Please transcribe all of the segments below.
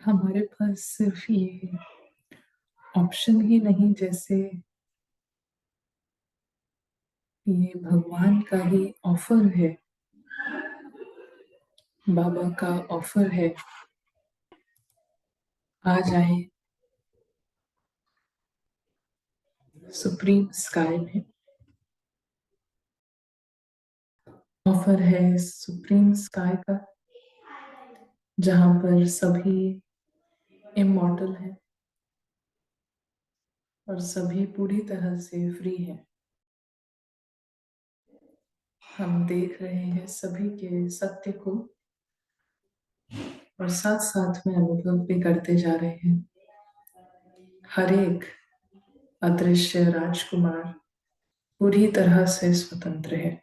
हमारे पास सिर्फ ये ऑप्शन ही नहीं, जैसे ये भगवान का ही ऑफर है, बाबा का ऑफर है। आ जाए सुप्रीम स्काई में। ऑफर है सुप्रीम स्काई का, जहां पर सभी इमॉर्टल हैं और सभी पूरी तरह से फ्री हैं। हम देख रहे हैं सभी के सत्य को और साथ साथ में अनुभव भी करते जा रहे हैं। हर एक अदृश्य राजकुमार पूरी तरह से स्वतंत्र है।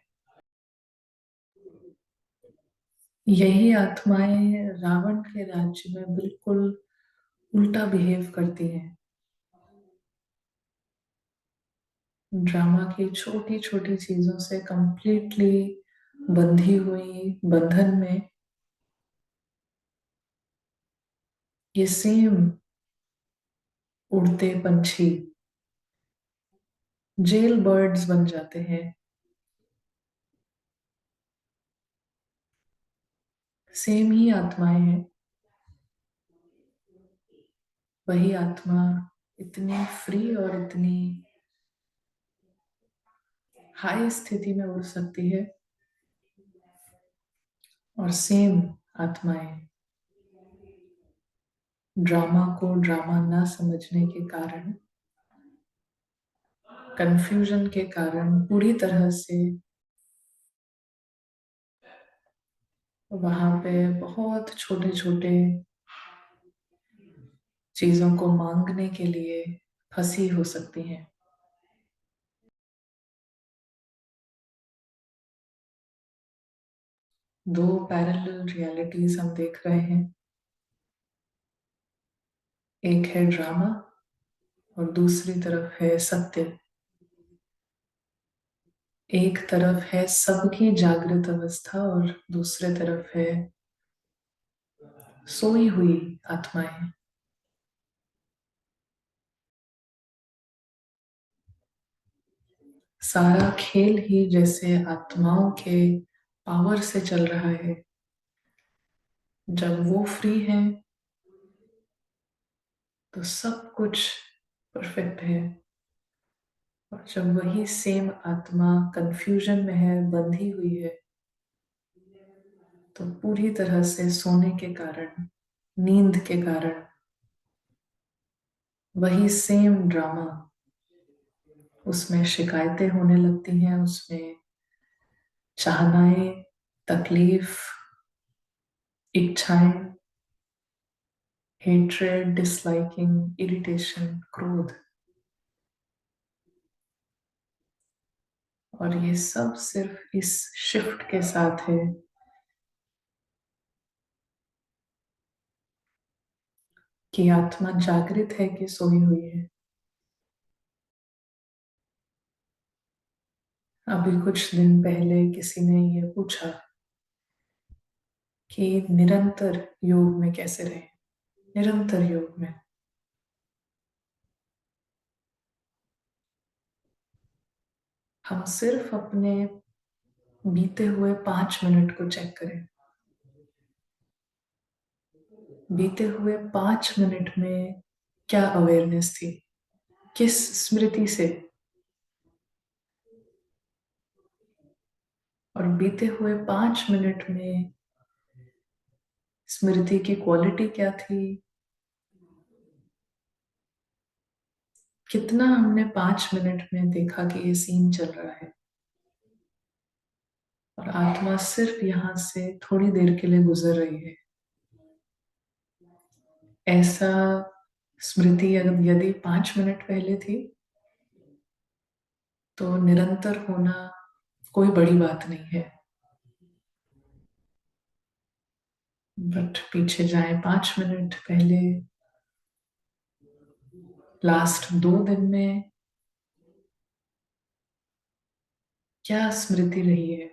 यही आत्माएं रावण के राज्य में बिल्कुल उल्टा बिहेव करती हैं। ड्रामा की छोटी छोटी चीजों से कंप्लीटली बंधी हुई बंधन में ये सेम उड़ते पंछी जेल बर्ड्स बन जाते हैं। सेम ही आत्माएं हैं। वही आत्मा इतनी फ्री और इतनी हाई स्थिति में उड़ सकती है, और सेम आत्माएं ड्रामा को ड्रामा ना समझने के कारण, कंफ्यूजन के कारण पूरी तरह से वहां पे बहुत छोटे छोटे चीजों को मांगने के लिए फंसी हो सकती हैं। दो पैरेलल रियलिटीज हम देख रहे हैं। एक है ड्रामा और दूसरी तरफ है सत्य। एक तरफ है सबकी जागृत अवस्था और दूसरे तरफ है सोई हुई आत्माएं। सारा खेल ही जैसे आत्माओं के पावर से चल रहा है। जब वो फ्री है तो सब कुछ परफेक्ट है, और जब वही सेम आत्मा कंफ्यूजन में है, बंधी हुई है, तो पूरी तरह से सोने के कारण, नींद के कारण वही सेम ड्रामा, उसमें शिकायतें होने लगती हैं, उसमें चाहनाएं, तकलीफ, इच्छाएं, हेट्रेड, डिसलाइकिंग, इरिटेशन, क्रोध, और ये सब सिर्फ इस शिफ्ट के साथ है कि आत्मा जागृत है कि सोई हुई है। अभी कुछ दिन पहले किसी ने ये पूछा कि निरंतर योग में कैसे रहे। निरंतर योग में हम सिर्फ अपने बीते हुए 5 मिनट को चेक करें। बीते हुए 5 मिनट में क्या अवेयरनेस थी, किस स्मृति से, और बीते हुए 5 मिनट में स्मृति की क्वालिटी क्या थी, कितना हमने 5 मिनट में देखा कि ये सीन चल रहा है। और आत्मा सिर्फ यहां से थोड़ी देर के लिए गुजर रही है। ऐसा स्मृति अगर यदि 5 मिनट पहले थी तो निरंतर होना कोई बड़ी बात नहीं है। बट पीछे जाए 5 मिनट पहले, लास्ट 2 दिन में क्या स्मृति रही है,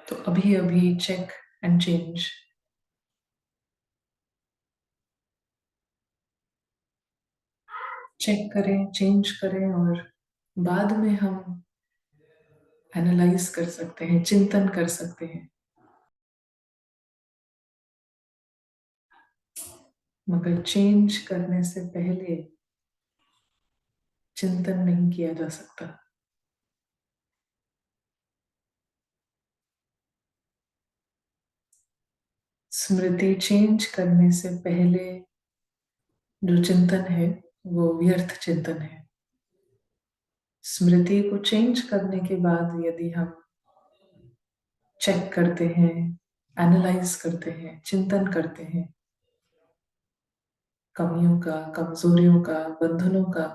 तो अभी अभी चेक and change. चेक करें, चेंज करें और बाद में हम एनालाइज कर सकते हैं, चिंतन कर सकते हैं। मगर चेंज करने से पहले चिंतन नहीं किया जा सकता। स्मृति चेंज करने से पहले जो चिंतन है वो व्यर्थ चिंतन है। स्मृति को चेंज करने के बाद यदि हम चेक करते हैं, एनालाइज करते हैं, चिंतन करते हैं कमियों का, कमजोरियों का, बंधनों का,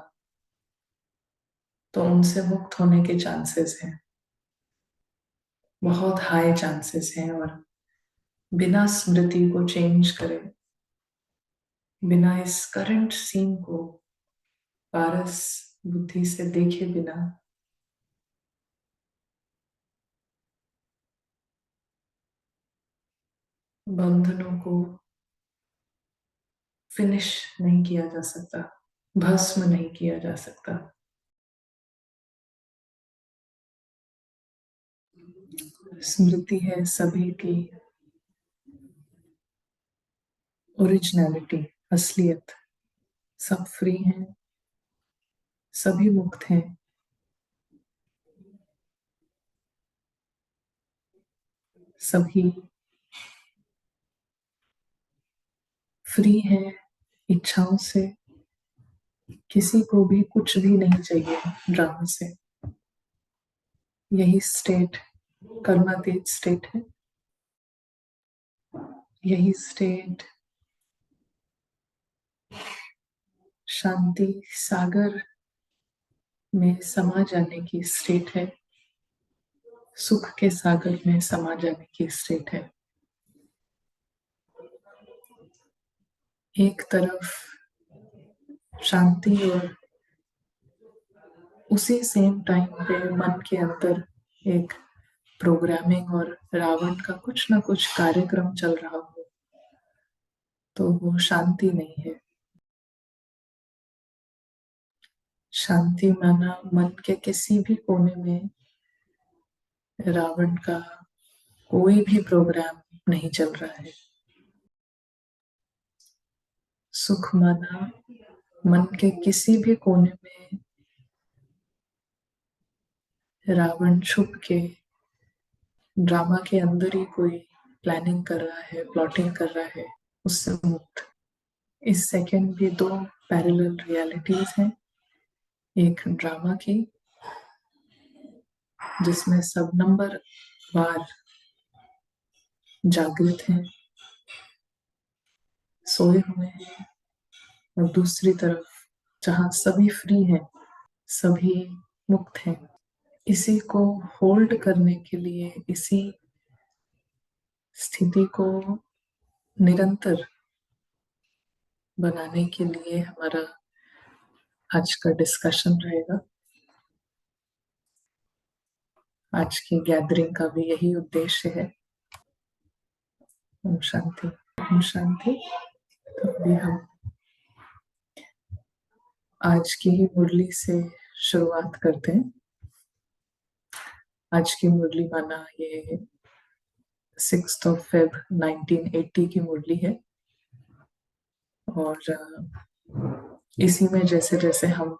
तो उनसे मुक्त होने के चांसेस हैं, बहुत हाई चांसेस हैं। और बिना स्मृति को चेंज करे, बिना इस करंट सीन को पारस बुद्धि से देखे बिना बंधनों को फिनिश नहीं किया जा सकता, भस्म नहीं किया जा सकता। स्मृति है सभी की ओरिजिनलिटी, असलियत। सब फ्री हैं, सभी मुक्त हैं, सभी फ्री हैं इच्छाओं से। किसी को भी कुछ भी नहीं चाहिए ड्रामा से। यही स्टेट कर्मातीत स्टेट है। यही स्टेट शांति सागर में समा जाने की स्टेट है, सुख के सागर में समा जाने की स्टेट है। एक तरफ शांति और उसी सेम टाइम पे मन के अंदर एक प्रोग्रामिंग और रावण का कुछ ना कुछ कार्यक्रम चल रहा हो, तो वो शांति नहीं है। शांति माना मन के किसी भी कोने में रावण का कोई भी प्रोग्राम नहीं चल रहा है। सुख माना मन के किसी भी कोने में रावण छुप के ड्रामा के अंदर ही कोई प्लानिंग कर रहा है, प्लॉटिंग कर रहा है, उससे मुक्त। इस सेकंड भी दो पैरेलल रियलिटीज हैं। एक ड्रामा की जिसमें सब नंबर वार जागृत हैं, सोए हुए हैं, और दूसरी तरफ जहां सभी फ्री हैं, सभी मुक्त हैं। इसी को होल्ड करने के लिए, इसी स्थिति को निरंतर बनाने के लिए हमारा आज का डिस्कशन रहेगा। आज की गैदरिंग का भी यही उद्देश्य है। ओम शांति, ओम शांति। तो अभी हम आज की ही मुरली से शुरुआत करते हैं। आज की मुरली माना ये 6 February 1980 की मुरली है। और इसी में जैसे जैसे हम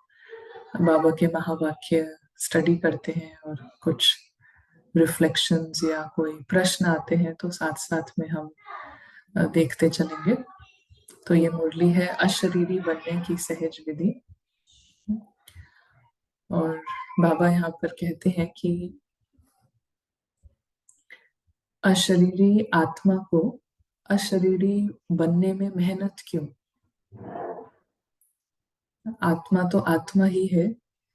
बाबा के महावाक्य स्टडी करते हैं और कुछ रिफ्लेक्शंस या कोई प्रश्न आते हैं, तो साथ साथ में हम देखते चलेंगे। तो ये मुरली है अशरीरी बनने की सहज विधि। और बाबा यहाँ पर कहते हैं कि अशरीरी आत्मा को अशरीरी बनने में मेहनत क्यों? आत्मा तो आत्मा ही है,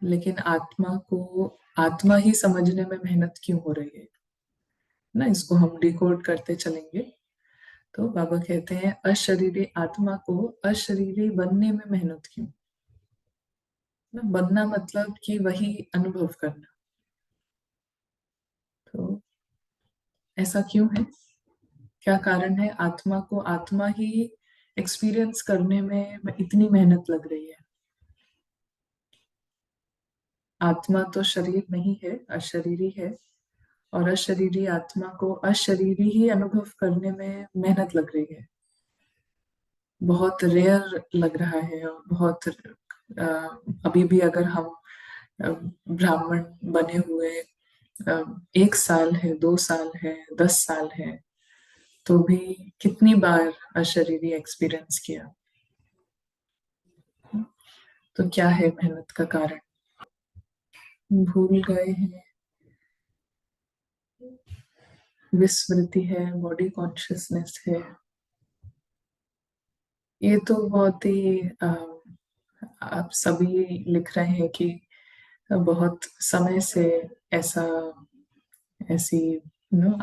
लेकिन आत्मा को आत्मा ही समझने में मेहनत क्यों हो रही है ना? इसको हम डिकोड करते चलेंगे। तो बाबा कहते हैं अशरीरी आत्मा को अशरीरी बनने में मेहनत क्यों? ना, बनना मतलब कि वही अनुभव करना। तो ऐसा क्यों है? क्या कारण है आत्मा को आत्मा ही एक्सपीरियंस करने में इतनी मेहनत लग रही है? आत्मा तो शरीर नहीं है, अशरीरी है। और अशरीरी आत्मा को अशरीरी ही अनुभव करने में मेहनत लग रही है। बहुत रेयर लग रहा है, और बहुत अभी भी अगर हम ब्राह्मण बने हुए 1 साल है, 2 साल है, 10 साल है, तो भी कितनी बार अशरीरी एक्सपीरियंस किया। तो क्या है मेहनत का कारण? भूल गए हैं, विस्मृति है, बॉडी कॉन्शियसनेस है। ये तो बहुत ही आप सभी लिख रहे हैं कि बहुत समय से ऐसा ऐसी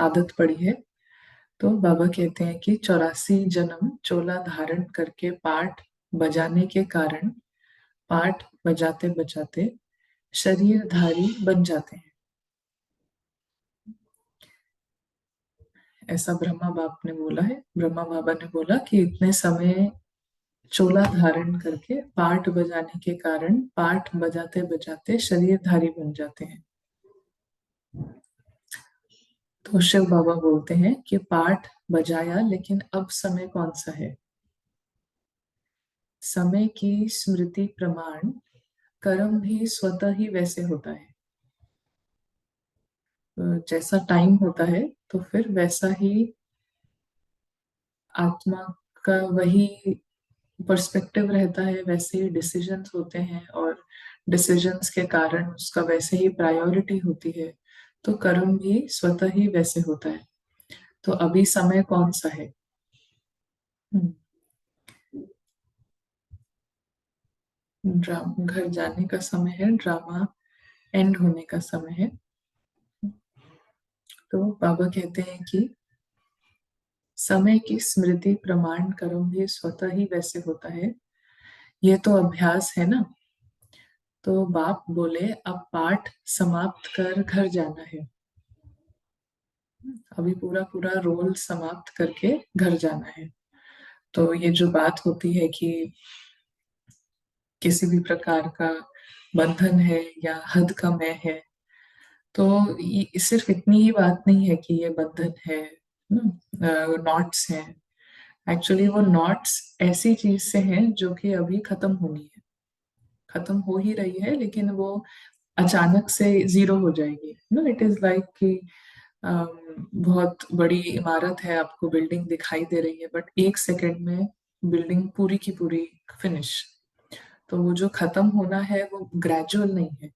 आदत पड़ी है। तो बाबा कहते हैं कि 84 जन्म चोला धारण करके पाठ बजाने के कारण पाठ बजाते बजाते शरीरधारी बन जाते हैं। ऐसा ब्रह्मा बाप ने बोला है, ब्रह्मा बाबा ने बोला कि इतने समय चोला धारण करके पाठ बजाने के कारण पाठ बजाते बजाते शरीरधारी बन जाते हैं। तो शिव बाबा बोलते हैं कि पाठ बजाया, लेकिन अब समय कौन सा है? समय की स्मृति प्रमाण कर्म भी स्वतः ही वैसे होता है। जैसा टाइम होता है तो फिर वैसा ही आत्मा का वही पर्सपेक्टिव रहता है, वैसे ही डिसीजंस होते हैं, और डिसीजंस के कारण उसका वैसे ही प्रायोरिटी होती है। तो कर्म भी स्वतः ही वैसे होता है। तो अभी समय कौन सा है? हम्म, ड्रामा घर जाने का समय है, ड्रामा एंड होने का समय है। तो बाबा कहते हैं कि समय की स्मृति प्रमाण कर्म भी स्वतः ही वैसे होता है। ये तो अभ्यास है ना। तो बाप बोले अब पाठ समाप्त कर घर जाना है। अभी पूरा पूरा रोल समाप्त करके घर जाना है। तो ये जो बात होती है कि किसी भी प्रकार का बंधन है या हद का मैं है, तो सिर्फ इतनी ही बात नहीं है कि ये बंधन है, नॉट्स हैं। एक्चुअली वो नॉट्स ऐसी चीज से हैं जो कि अभी खत्म होनी है, खत्म हो ही रही है, लेकिन वो अचानक से जीरो हो जाएगी। नो, इट इज लाइक कि बहुत बड़ी इमारत है, आपको बिल्डिंग दिखाई दे रही है, बट 1 सेकंड में बिल्डिंग पूरी की पूरी फिनिश। तो वो जो खत्म होना है वो ग्रेजुअल नहीं है,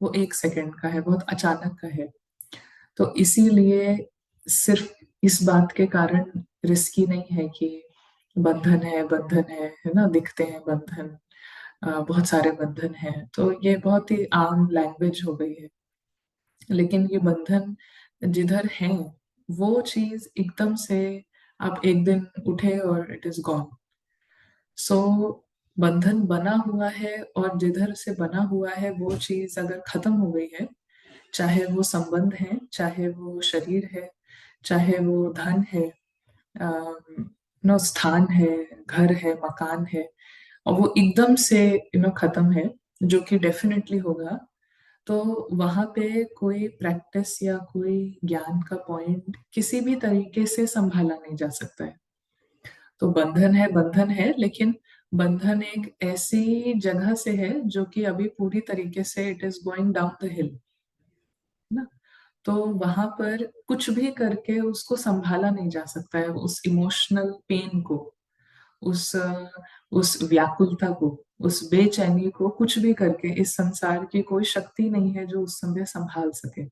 वो 1 सेकंड का है, बहुत अचानक का है। तो इसीलिए सिर्फ इस बात के कारण रिस्की नहीं है कि बंधन है, बंधन है ना, दिखते हैं बंधन, बहुत सारे बंधन हैं, तो ये बहुत ही आम लैंग्वेज हो गई है। लेकिन ये बंधन जिधर है, वो चीज एकदम से आप एक दिन उठे और इट इज गॉन। सो बंधन बना हुआ है, और जिधर से बना हुआ है वो चीज अगर खत्म हो गई है, चाहे वो संबंध है, चाहे वो शरीर है, चाहे वो धन है, नो स्थान है, घर है, मकान है, और वो एकदम से खत्म है, जो कि डेफिनेटली होगा, तो वहां पे कोई प्रैक्टिस या कोई ज्ञान का पॉइंट किसी भी तरीके से संभाला नहीं जा सकता है। तो बंधन है, बंधन है, लेकिन बंधन एक ऐसी जगह से है जो कि अभी पूरी तरीके से it is going down the हिल ना। तो वहां पर कुछ भी करके उसको संभाला नहीं जा सकता है, उस इमोशनल पेन को, उस उस व्याकुलता को, उस बेचैनी को, कुछ भी करके इस संसार की कोई शक्ति नहीं है जो उस समय संभाल सके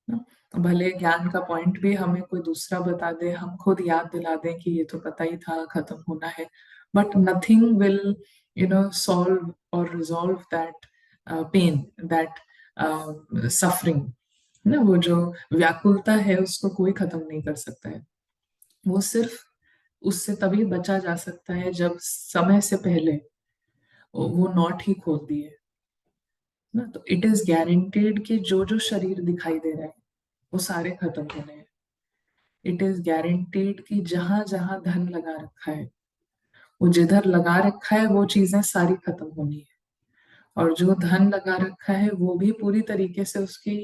ना। भले ज्ञान का पॉइंट भी हमें कोई दूसरा बता दे, हम खुद याद दिला दें कि ये तो पता ही था, खत्म होना है, बट नथिंग विल सॉल्व और resolve that pain, that suffering ना। वो जो व्याकुलता है उसको कोई खत्म नहीं कर सकता है। वो सिर्फ उससे तभी बचा जा सकता है जब समय से पहले वो नॉट ही खोल दिए ना। तो इट इज गारंटेड कि जो जो शरीर दिखाई दे रहा है वो सारे खत्म होने हैं। इट इज गारंटीड कि जहां जहां धन लगा रखा है, वो जिधर लगा रखा है वो चीजें सारी खत्म होनी है, और जो धन लगा रखा है वो भी पूरी तरीके से उसकी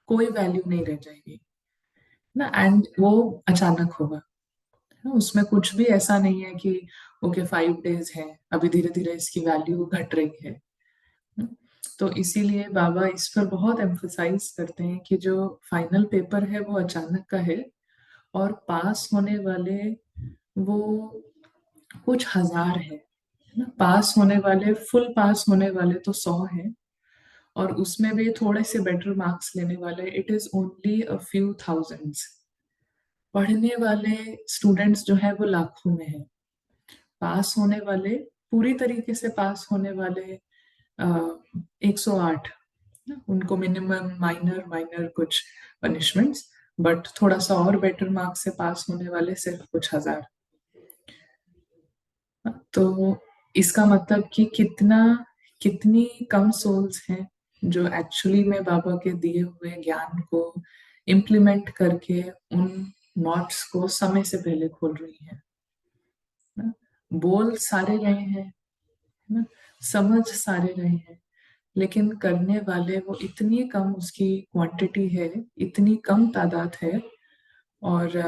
कोई वैल्यू नहीं रह जाएगी ना। एंड वो अचानक होगा ना, उसमें कुछ भी ऐसा नहीं है कि ओके 5 डेज है, अभी धीरे धीरे इसकी वैल्यू घट रही है ना। तो इसीलिए बाबा इस पर बहुत एम्फसाइज करते हैं कि जो फाइनल पेपर है वो अचानक का है, और पास होने वाले वो कुछ हजार है ना। पास होने वाले, फुल पास होने वाले तो 100 हैं, और उसमें भी थोड़े से बेटर मार्क्स लेने वाले it is only a few thousands. पढ़ने वाले स्टूडेंट्स जो है वो लाखों में है। पास होने वाले, पूरी तरीके से पास होने वाले 108 ना, उनको मिनिमम माइनर माइनर कुछ पनिशमेंट्स, बट थोड़ा सा और बेटर मार्क्स से पास होने वाले सिर्फ कुछ हजार। तो इसका मतलब कि कितनी कम सोल्स हैं जो एक्चुअली में बाबा के दिए हुए ज्ञान को इम्प्लीमेंट करके उन नॉट्स को समय से पहले खोल रही हैं ना। बोल सारे रहे हैं ना, समझ सारे रहे हैं, लेकिन करने वाले वो इतनी कम, उसकी क्वांटिटी है, इतनी कम तादाद है। और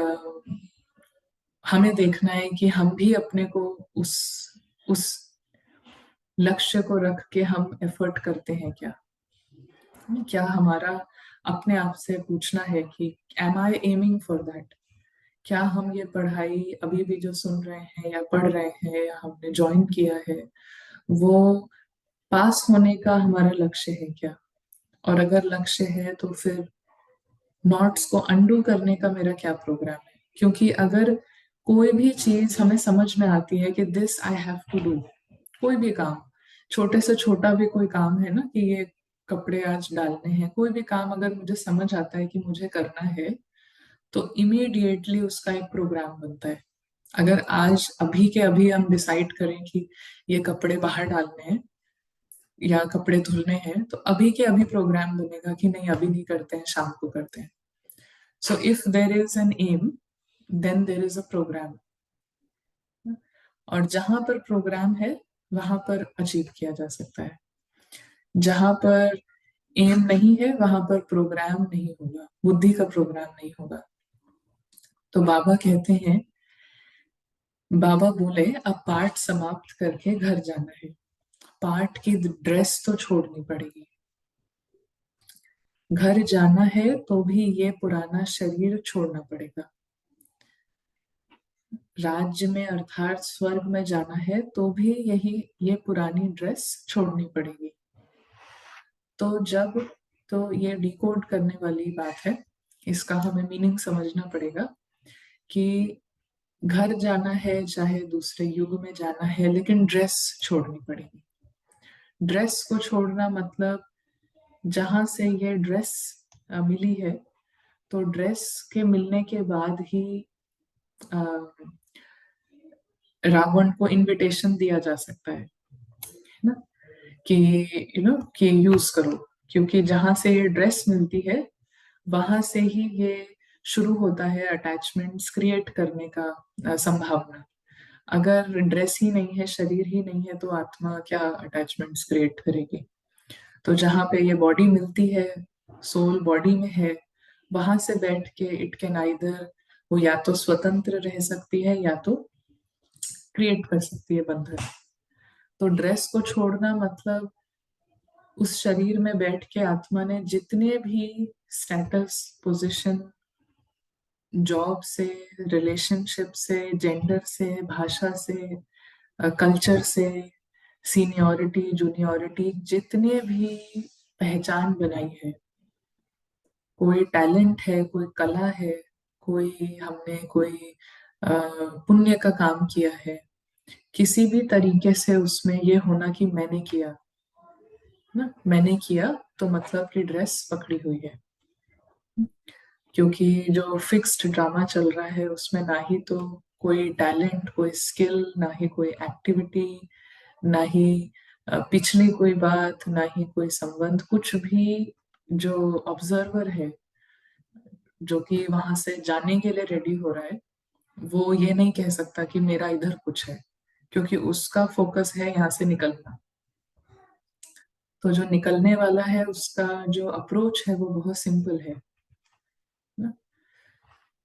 हमें देखना है कि हम भी अपने को उस लक्ष्य को रख के हम एफर्ट करते हैं क्या। क्या हमारा अपने आप से पूछना है कि am I aiming for that. क्या हम ये पढ़ाई अभी भी जो सुन रहे हैं या पढ़ रहे हैं या हमने ज्वाइन किया है, वो पास होने का हमारा लक्ष्य है क्या। और अगर लक्ष्य है तो फिर नोट्स को अंडू करने का मेरा क्या प्रोग्राम है। क्योंकि अगर कोई भी चीज हमें समझ में आती है कि this I have to do, कोई भी काम, छोटे से छोटा भी कोई काम है ना, कि ये कपड़े आज डालने हैं, कोई भी काम अगर मुझे समझ आता है कि मुझे करना है, तो इमीडिएटली उसका एक प्रोग्राम बनता है। अगर आज अभी के अभी हम डिसाइड करें कि ये कपड़े बाहर डालने हैं या कपड़े धुलने हैं, तो अभी के अभी प्रोग्राम बनेगा कि नहीं अभी नहीं करते हैं, शाम को करते हैं। So if there is an aim, then there is a program. और जहां पर प्रोग्राम है वहां पर अचीव किया जा सकता है। जहां पर एम नहीं है वहां पर प्रोग्राम नहीं होगा, बुद्धि का प्रोग्राम नहीं होगा। तो बाबा कहते हैं, बाबा बोले अब पाठ समाप्त करके घर जाना है, पाठ की ड्रेस तो छोड़नी पड़ेगी। घर जाना है तो भी ये पुराना शरीर छोड़ना पड़ेगा। राज्य में अर्थात स्वर्ग में जाना है तो भी यही, ये पुरानी ड्रेस छोड़नी पड़ेगी। तो जब, तो ये डिकोड करने वाली बात है, इसका हमें मीनिंग समझना पड़ेगा कि घर जाना है चाहे दूसरे युग में जाना है, लेकिन ड्रेस छोड़नी पड़ेगी। ड्रेस को छोड़ना मतलब जहां से ये ड्रेस मिली है, तो ड्रेस के मिलने के बाद ही अ, रावण को इनविटेशन दिया जा सकता है ना, कि कि यूज करो। क्योंकि जहां से ये ड्रेस मिलती है वहां से ही ये शुरू होता है अटैचमेंट्स क्रिएट करने का संभावना। अगर ड्रेस ही नहीं है, शरीर ही नहीं है, तो आत्मा क्या अटैचमेंट्स क्रिएट करेगी। तो जहाँ पे ये बॉडी मिलती है, सोल बॉडी में है, वहां से बैठ के इट कैन आइदर, वो या तो स्वतंत्र रह सकती है या तो क्रिएट कर सकती है बंधन। तो ड्रेस को छोड़ना मतलब उस शरीर में बैठ के आत्मा ने जितने भी स्टेटस, पोजीशन, जॉब से, रिलेशनशिप से, जेंडर से, भाषा से, कल्चर से, सीनियरिटी जूनियरिटी, जितने भी पहचान बनाई है, कोई टैलेंट है, कोई कला है, कोई हमने कोई पुण्य का काम किया है, किसी भी तरीके से उसमें ये होना कि मैंने किया ना, मैंने किया, तो मतलब कि ड्रेस पकड़ी हुई है। क्योंकि जो फिक्स्ड ड्रामा चल रहा है उसमें ना ही तो कोई टैलेंट, कोई स्किल, ना ही कोई एक्टिविटी, ना ही पिछली कोई बात, ना ही कोई संबंध, कुछ भी। जो ऑब्जर्वर है, जो कि वहां से जाने के लिए रेडी हो रहा है, वो ये नहीं कह सकता कि मेरा इधर कुछ है, क्योंकि उसका फोकस है यहाँ से निकलना। तो जो निकलने वाला है उसका जो अप्रोच है वो बहुत सिंपल है ना।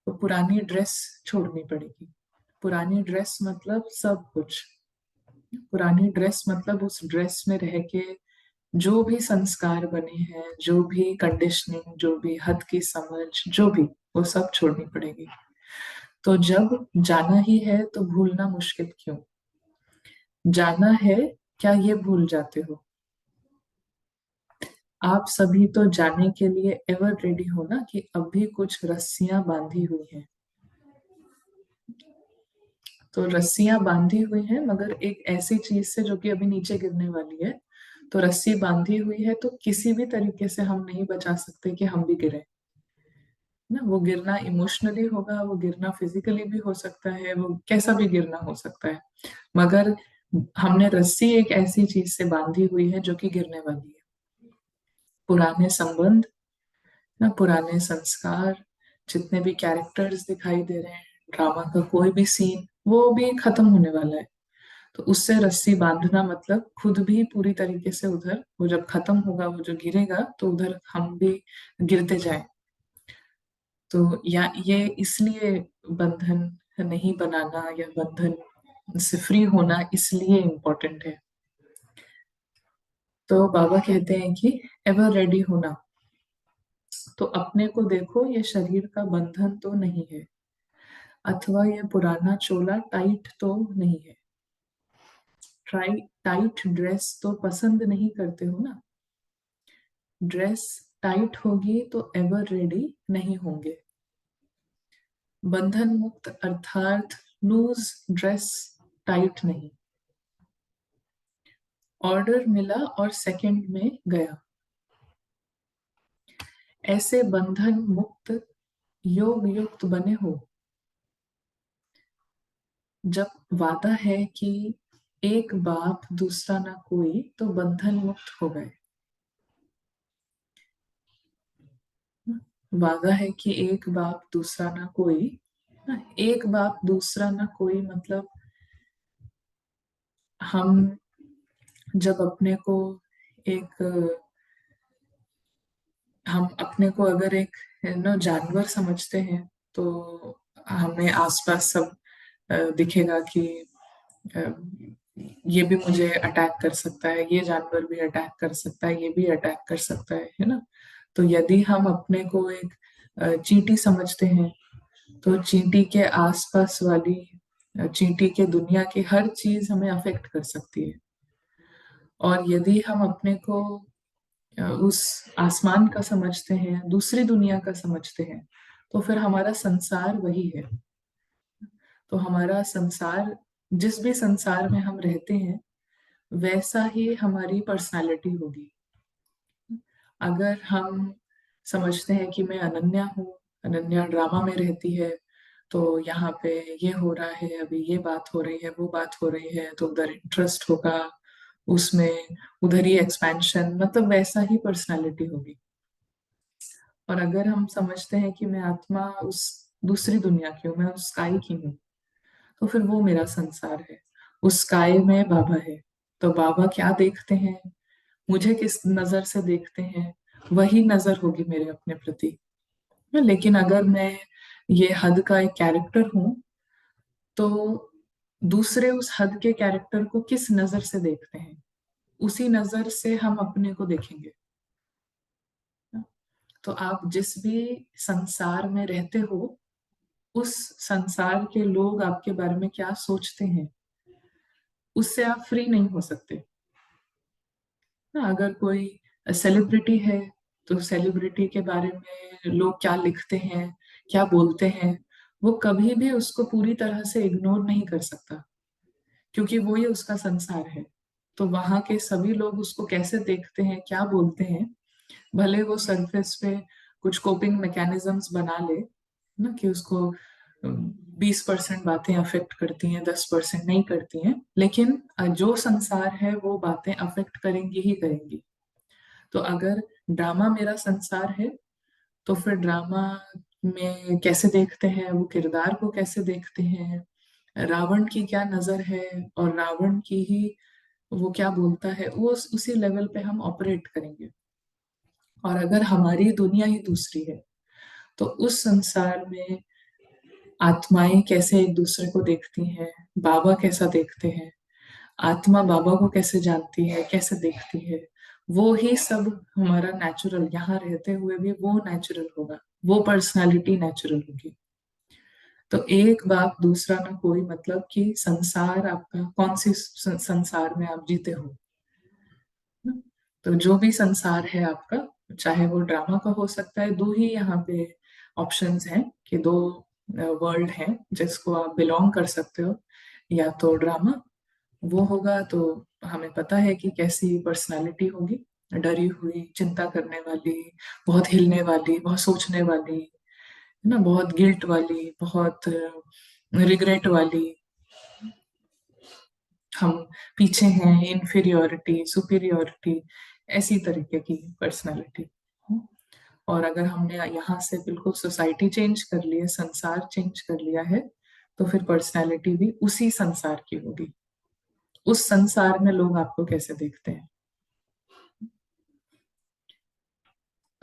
तो पुरानी ड्रेस छोड़नी पड़ेगी। पुरानी ड्रेस मतलब सब कुछ। पुरानी ड्रेस मतलब उस ड्रेस में रह के जो भी संस्कार बने हैं, जो भी कंडीशनिंग, जो भी हद की समझ, जो भी, वो सब छोड़नी पड़ेगी। तो जब जाना ही है तो भूलना मुश्किल क्यों? जाना है, क्या ये भूल जाते हो? आप सभी तो जाने के लिए एवर रेडी हो ना, कि अभी कुछ रस्सियां बांधी हुई हैं। तो रस्सियां बांधी हुई हैं, मगर एक ऐसी चीज से जो कि अभी नीचे गिरने वाली है। तो रस्सी बांधी हुई है तो किसी भी तरीके से हम नहीं बचा सकते कि हम भी गिरे ना। वो गिरना इमोशनली होगा, वो गिरना फिजिकली भी हो सकता है, वो कैसा भी गिरना हो सकता है। मगर हमने रस्सी एक ऐसी चीज से बांधी हुई है जो कि गिरने वाली है। पुराने संबंध ना, पुराने संस्कार, जितने भी कैरेक्टर्स दिखाई दे रहे हैं, ड्रामा का कोई भी सीन, वो भी खत्म होने वाला है। तो उससे रस्सी बांधना मतलब खुद भी पूरी तरीके से उधर, वो जब खत्म होगा, वो जो गिरेगा तो उधर हम भी गिरते जाए। तो या ये इसलिए बंधन नहीं बनाना, या बंधन से फ्री होना इसलिए इम्पोर्टेंट है। तो बाबा कहते हैं कि एवर रेडी होना। तो अपने को देखो, ये शरीर का बंधन तो नहीं है, अथवा ये पुराना चोला टाइट तो नहीं है। ट्राई टाइट ड्रेस तो पसंद नहीं करते हो ना। ड्रेस टाइट होगी तो एवर रेडी नहीं होंगे। बंधन मुक्त अर्थात लूज ड्रेस, टाइट नहीं। ऑर्डर मिला और सेकंड में गया, ऐसे बंधन मुक्त योग युक्त बने हो। जब वादा है कि एक बाप दूसरा ना कोई, तो बंधन मुक्त हो गए। वादा है कि एक बाप दूसरा ना कोई, ना एक बाप दूसरा ना कोई मतलब, हम जब अपने को एक, हम अपने को अगर एक जानवर समझते हैं, तो हमें आसपास सब दिखेगा कि अ, ये भी मुझे अटैक कर सकता है, ये जानवर भी अटैक कर सकता है, ये भी अटैक कर सकता है ना। तो यदि हम अपने को एक चींटी समझते हैं, तो चींटी के आसपास वाली, चींटी के दुनिया की हर चीज हमें अफेक्ट कर सकती है। और यदि हम अपने को उस आसमान का समझते हैं, दूसरी दुनिया का समझते हैं, तो फिर हमारा संसार वही है। तो हमारा संसार, जिस भी संसार में हम रहते हैं, वैसा ही हमारी पर्सनालिटी होगी। अगर हम समझते हैं कि मैं अनन्या हूँ, अनन्या ड्रामा में रहती है, तो यहाँ पे ये हो रहा है, अभी ये बात हो रही है, वो बात हो रही है, तो उधर इंटरेस्ट होगा उसमें, उधर ही एक्सपेंशन, मतलब वैसा ही पर्सनालिटी होगी। और अगर हम समझते हैं कि मैं आत्मा उस दूसरी दुनिया की हूँ, मैं उस स्काई की हूँ, तो फिर वो मेरा संसार है। उस स्काई में बाबा है। तो बाबा क्या देखते हैं, मुझे किस नजर से देखते हैं, वही नजर होगी मेरे अपने प्रति। लेकिन अगर मैं ये हद का एक कैरेक्टर हूं, तो दूसरे उस हद के कैरेक्टर को किस नजर से देखते हैं, उसी नजर से हम अपने को देखेंगे। तो आप जिस भी संसार में रहते हो, उस संसार के लोग आपके बारे में क्या सोचते हैं, उससे आप फ्री नहीं हो सकते ना। अगर कोई सेलिब्रिटी है, तो सेलिब्रिटी के बारे में लोग क्या लिखते हैं, क्या बोलते हैं, वो कभी भी उसको पूरी तरह से इग्नोर नहीं कर सकता, क्योंकि वो ही उसका संसार है। तो वहां के सभी लोग उसको कैसे देखते हैं, क्या बोलते हैं, भले वो सरफेस पे कुछ कोपिंग मैकेनिज्म्स बना ले ना, कि उसको 20% बातें अफेक्ट करती हैं, 10% नहीं करती हैं, लेकिन जो संसार है वो बातें अफेक्ट करेंगी ही करेंगी। तो अगर ड्रामा मेरा संसार है, तो फिर ड्रामा में कैसे देखते हैं, वो किरदार को कैसे देखते हैं, रावण की क्या नजर है, और रावण की ही वो क्या बोलता है, वो उसी लेवल पे हम ऑपरेट करेंगे। और अगर हमारी दुनिया ही दूसरी है, तो उस संसार में आत्माएं कैसे एक दूसरे को देखती हैं, बाबा कैसा देखते हैं, आत्मा बाबा को कैसे जानती है, कैसे देखती है, वो ही सब हमारा नेचुरल, यहाँ रहते हुए भी वो नेचुरल होगा, वो पर्सनालिटी नेचुरल होगी। तो एक बाप दूसरा ना कोई, मतलब कि संसार आपका कौन सी संसार में आप जीते हो ना। तो जो भी संसार है आपका, चाहे वो ड्रामा का हो सकता है, दो ही यहाँ पे ऑप्शंस हैं कि दो वर्ल्ड हैं जिसको आप बिलोंग कर सकते हो। या तो ड्रामा वो होगा, तो हमें पता है कि कैसी पर्सनालिटी होगी, डरी हुई, चिंता करने वाली, बहुत हिलने वाली, बहुत सोचने वाली, है ना, बहुत गिल्ट वाली, बहुत रिग्रेट वाली, हम पीछे हैं, इन्फीरियोरिटी, सुपीरियोरिटी, ऐसी तरीके की पर्सनालिटी। और अगर हमने यहाँ से बिल्कुल सोसाइटी चेंज कर ली है, संसार चेंज कर लिया है, तो फिर पर्सनालिटी भी उसी संसार की होगी। उस संसार में लोग आपको कैसे देखते हैं।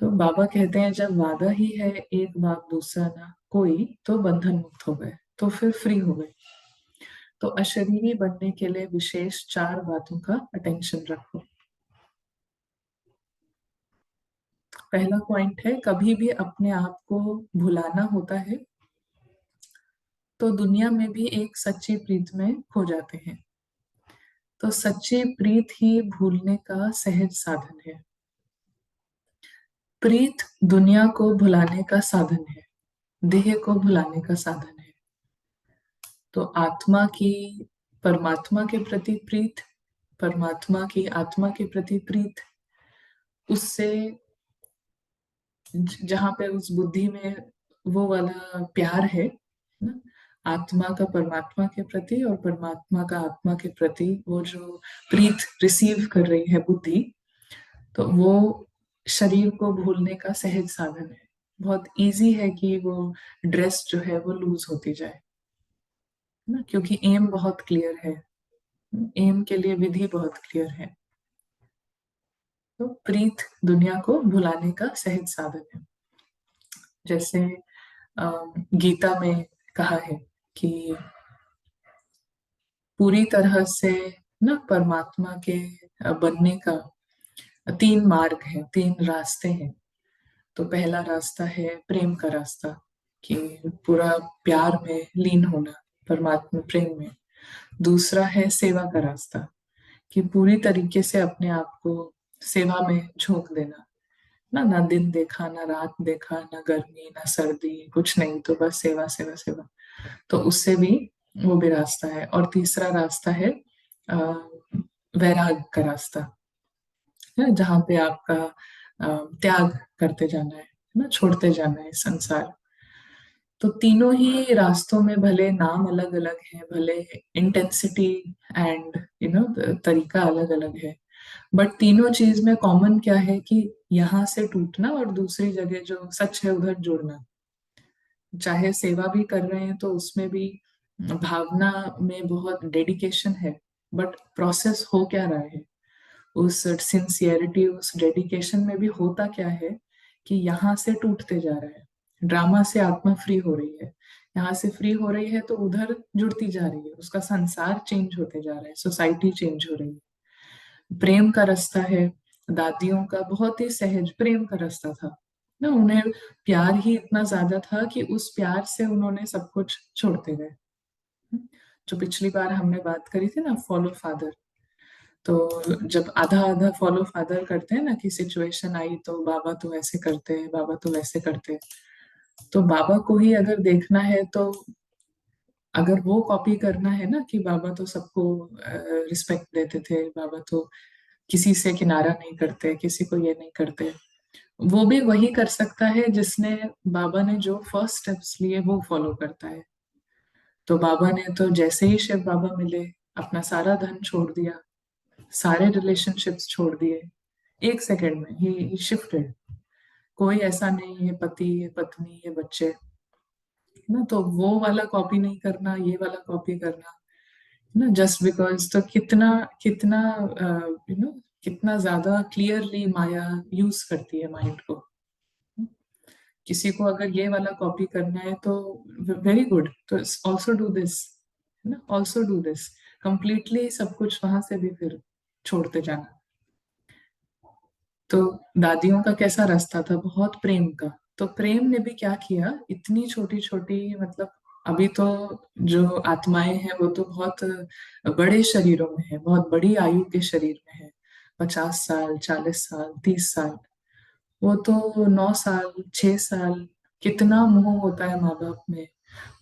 तो बाबा कहते हैं जब वादा ही है एक बाप दूसरा ना कोई, तो बंधन मुक्त हो गए, तो फिर फ्री हो गए। तो अशरीरी बनने के लिए विशेष चार बातों का अटेंशन रखो। पहला पॉइंट है, कभी भी अपने आप को भुलाना होता है तो दुनिया में भी एक सच्ची प्रीत में खो जाते हैं। तो सच्ची प्रीत ही भूलने का सहज साधन है। प्रीत दुनिया को भुलाने का साधन है, देह को भुलाने का साधन है। तो आत्मा की परमात्मा के प्रति प्रीत, परमात्मा की आत्मा के प्रति प्रीत, उससे जहां पे उस बुद्धि में वो वाला प्यार है ना, आत्मा का परमात्मा के प्रति और परमात्मा का आत्मा के प्रति वो जो प्रीत रिसीव कर रही है बुद्धि, तो वो शरीर को भूलने का सहज साधन है। बहुत इजी है कि वो ड्रेस जो है वो लूज होती जाए ना, क्योंकि एम बहुत क्लियर है, एम के लिए विधि बहुत क्लियर है। तो प्रीत दुनिया को भुलाने का सहज साधन है। जैसे गीता में कहा है कि पूरी तरह से ना परमात्मा के बनने का तीन मार्ग है, तीन रास्ते हैं। तो पहला रास्ता है प्रेम का रास्ता, कि पूरा प्यार में लीन होना, परमात्मा प्रेम में। दूसरा है सेवा का रास्ता, कि पूरी तरीके से अपने आप को सेवा में झोंक देना ना, ना दिन देखा, ना रात देखा, ना गर्मी ना सर्दी, कुछ नहीं, तो बस सेवा सेवा सेवा। तो उससे भी वो भी रास्ता है। और तीसरा रास्ता है अ, वैराग का रास्ता, है जहाँ पे आपका त्याग करते जाना है ना, छोड़ते जाना है संसार। तो तीनों ही रास्तों में भले नाम अलग अलग है, भले इंटेंसिटी एंड तरीका अलग अलग है, बट तीनों चीज में कॉमन क्या है कि यहाँ से टूटना और दूसरी जगह जो सच है उधर जुड़ना। चाहे सेवा भी कर रहे हैं तो उसमें भी भावना में बहुत डेडिकेशन है, बट प्रोसेस हो क्या रहा है, उस सिंसियरिटी, उस डेडिकेशन में भी होता क्या है कि यहाँ से टूटते जा रहा है। ड्रामा से आत्मा फ्री हो रही है, यहाँ से फ्री हो रही है तो उधर जुड़ती जा रही है, उसका संसार चेंज होते जा रहा है, सोसाइटी चेंज हो रही है। प्रेम का रास्ता है, दादियों का बहुत ही सहज प्रेम का रास्ता था ना, उन्हें प्यार ही इतना ज्यादा था कि उस प्यार से उन्होंने सब कुछ छोड़ते गए। जो पिछली बार हमने बात करी थी ना, फॉलो फादर। तो जब आधा आधा फॉलो फादर करते हैं ना, कि सिचुएशन आई तो बाबा तो ऐसे करते हैं, बाबा तो वैसे करते हैं, तो बाबा को ही अगर देखना है तो अगर वो कॉपी करना है ना, कि बाबा तो सबको रिस्पेक्ट देते थे, बाबा तो किसी से किनारा नहीं करते, किसी को ये नहीं करते, वो भी वही कर सकता है जिसने, बाबा ने जो फर्स्ट स्टेप्स लिए वो फॉलो करता है। तो बाबा ने तो जैसे ही शिव बाबा मिले, अपना सारा धन छोड़ दिया, सारे रिलेशनशिप्स छोड़ दिए, एक सेकंड में ही शिफ्टेड। कोई ऐसा नहीं है, पति है, पत्नी है, बच्चे, ना, तो वो वाला कॉपी नहीं करना, ये वाला कॉपी करना, ना, जस्ट बिकॉज। तो कितना कितना यू नो कितना ज्यादा क्लियरली माया यूज करती है माइंड को। किसी को अगर ये वाला कॉपी करना है तो वेरी गुड, तो ऑल्सो डू दिस, है ना, ऑल्सो डू दिस, कंप्लीटली सब कुछ वहां से भी फिर छोड़ते जाना। तो दादियों का कैसा रास्ता था, बहुत प्रेम का। तो प्रेम ने भी क्या किया, इतनी छोटी छोटी, मतलब अभी तो जो आत्माएं हैं वो तो बहुत बड़े शरीरों में है, बहुत बड़ी आयु के शरीर में है, 50 साल, 40 साल, 30 साल। वो तो 9 साल, 6 साल, कितना मोह होता है माँ बाप में।